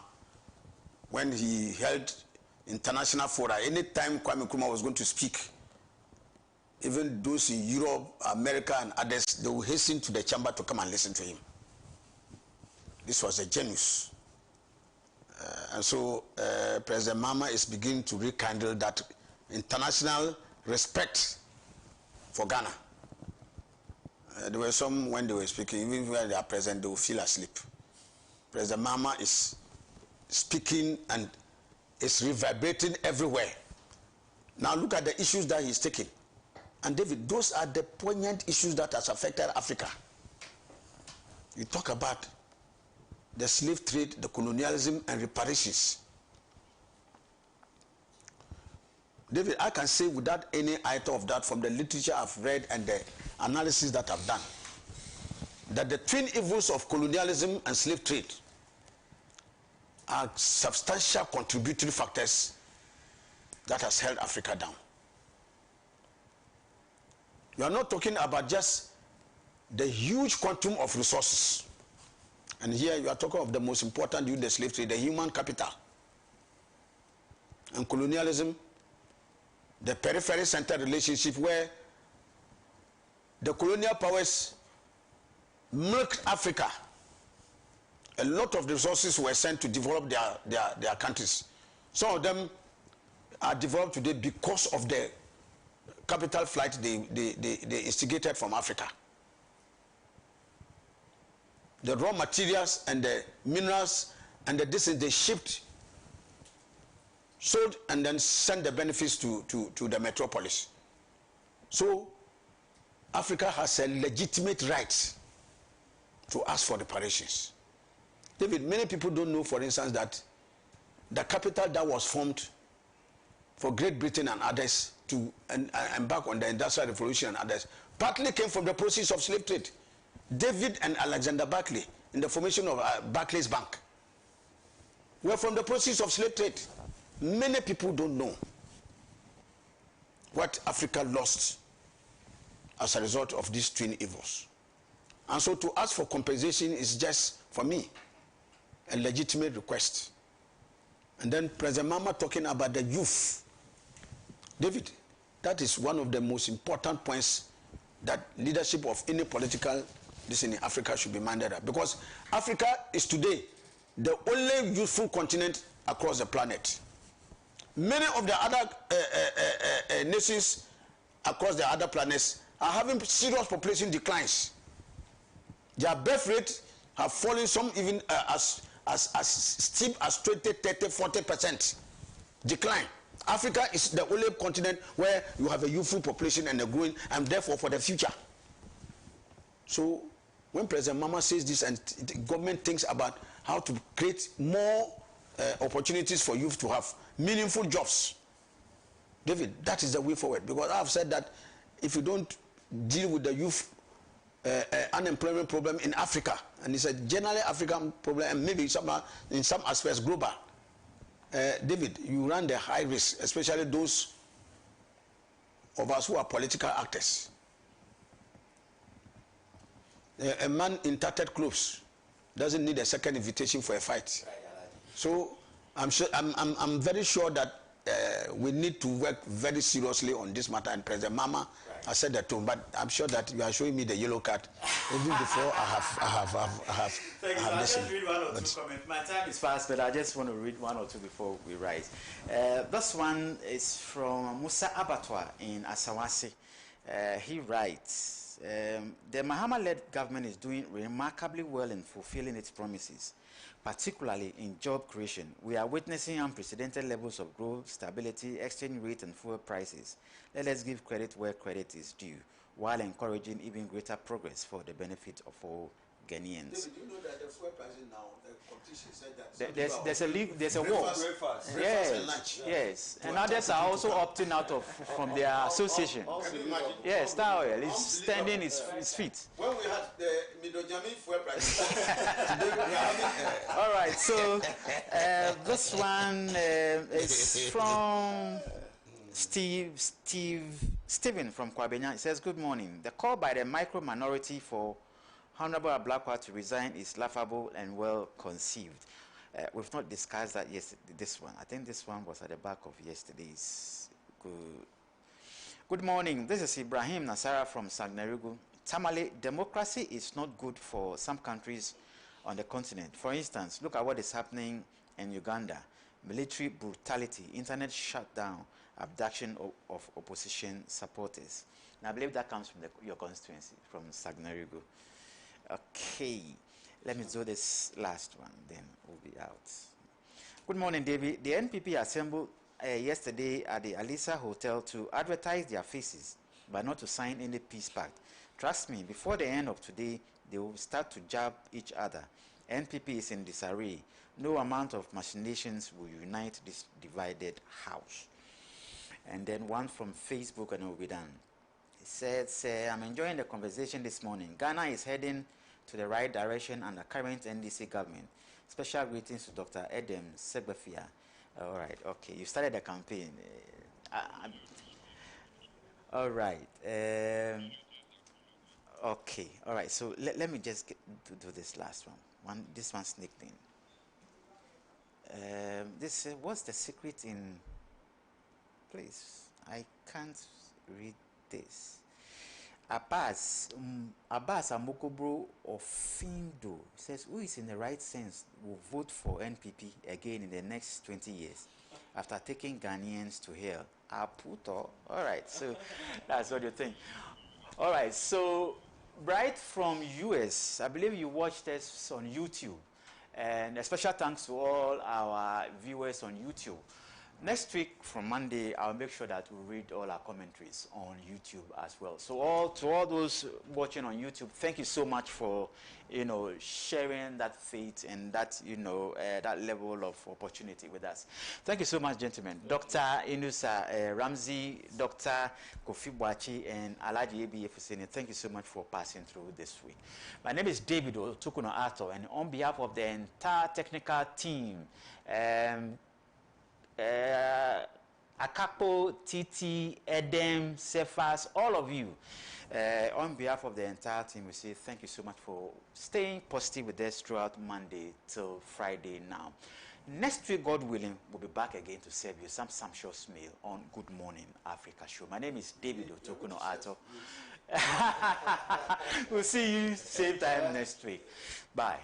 when he held international fora. Anytime Kwame Nkrumah was going to speak, even those in Europe, America, and others, they will hasten to the chamber to come and listen to him. This was a genius. And so President Mahama is beginning to rekindle that international respect for Ghana. There were some, when they were speaking, even when they are present, they will feel asleep. President Mahama is speaking and is reverberating everywhere. Now look at the issues that he's taking. And David, those are the poignant issues that has affected Africa. You talk about the slave trade, the colonialism, and reparations. David, I can say without any iota of that, from the literature I've read and the analysis that I've done, that the twin evils of colonialism and slave trade are substantial contributory factors that has held Africa down. You are not talking about just the huge quantum of resources. And here you are talking of the most important due to the slave trade, the human capital. And colonialism, the periphery-centered relationship where the colonial powers milked Africa. A lot of resources were sent to develop their countries. Some of them are developed today because of the capital flight they instigated from Africa. the raw materials and the minerals and the distance they shipped, sold, and then sent the benefits to the metropolis. So Africa has a legitimate right to ask for reparations. David, many people don't know, for instance, that the capital that was formed for Great Britain and others to embark on the Industrial Revolution and others partly came from the proceeds of slave trade. David and Alexander Barclay, in the formation of Barclays Bank, were from the proceeds of slave trade. Many people don't know what Africa lost as a result of these twin evils. And so to ask for compensation is just, for me, a legitimate request. And then President Mama talking about the youth. David, that is one of the most important points that leadership of any political in Africa should be minded at. Because Africa is today the only youthful continent across the planet. Many of the other nations across the other planets are having serious population declines. Their birth rate have fallen, some even as steep as 20, 30, 40% decline. Africa is the only continent where you have a youthful population and a growing, and therefore for the future. So when President Mama says this and the government thinks about how to create more opportunities for youth to have meaningful jobs, David, that is the way forward. Because I have said that if you don't deal with the youth unemployment problem in Africa, and it's a generally African problem, and maybe in some aspects global, David, you run the high risk, especially those of us who are political actors. A man in tattered clothes doesn't need a second invitation for a fight. So I'm very sure that we need to work very seriously on this matter, and President Mama has said that too. But I'm sure that you are showing me the yellow card even before I have listened. Read one or two comments. My time is fast, but I just want to read one or two before we rise. This one is from Musa Abatwa in Asawasi. He writes, the Mahama-led government is doing remarkably well in fulfilling its promises, particularly in job creation. We are witnessing unprecedented levels of growth, stability, exchange rate, and fuel prices. Let us give credit where credit is due, while encouraging even greater progress for the benefit of all Ghanaians. David, you know that the fuel prices now, the competition said that there's a war. Yes, and others are also opting out from their association. Yes, Star Oil is standing his feet. When we had the Midojami fuel prices, all right, so this one is from Stephen from Kwabenya. He says, good morning. The call by the micro minority for Honorable Ablakwa to resign is laughable and well conceived. We've not discussed that yesterday, this one. I think this one was at the back of yesterday's. Good morning. This is Ibrahim Nasara from Sagnarigu. Tamale, democracy is not good for some countries on the continent. For instance, look at what is happening in Uganda. Military brutality, internet shutdown, abduction of opposition supporters. And I believe that comes from your constituency, from Sagnarigu. Okay, let me do this last one, then we'll be out. Good morning, David. The NPP assembled yesterday at the Alisa Hotel to advertise their faces, but not to sign any peace pact. Trust me, before the end of today, they will start to jab each other. NPP is in disarray. No amount of machinations will unite this divided house. And then one from Facebook, and we'll be done. It says, I'm enjoying the conversation this morning. Ghana is heading to the right direction under current NDC government. Special greetings to Dr. Edem Segbafia. All right, okay, you started the campaign. All right. Okay, all right, so let me just do this last one. This one sneaked in. What's the secret in... Please, I can't read this. Abbas Amokobro of Findo says, who is in the right sense will vote for NPP again in the next 20 years after taking Ghanaians to hell? Aputo. All right, so that's what you think. All right, so Bright from US, I believe you watched us on YouTube. And a special thanks to all our viewers on YouTube. Next week from Monday, I'll make sure that we read all our commentaries on YouTube as well. So to all those watching on YouTube, thank you so much for, sharing that faith and that, that level of opportunity with us. Thank you so much, gentlemen. Dr. Inusa Ramsey, Dr. Kofi Boachi, and Alhaji Abi Efuseni, thank you so much for passing through this week. My name is David OTOKUNOR, ATTOH, and on behalf of the entire technical team, Akapo, Titi, Edem, Cephas, all of you, on behalf of the entire team, we say thank you so much for staying positive with us throughout Monday till Friday now. Next week, God willing, we'll be back again to serve you some sumptuous meal on Good Morning Africa show. My name is David OTOKUNOR, ATTOH. We'll see you same time next week. Bye.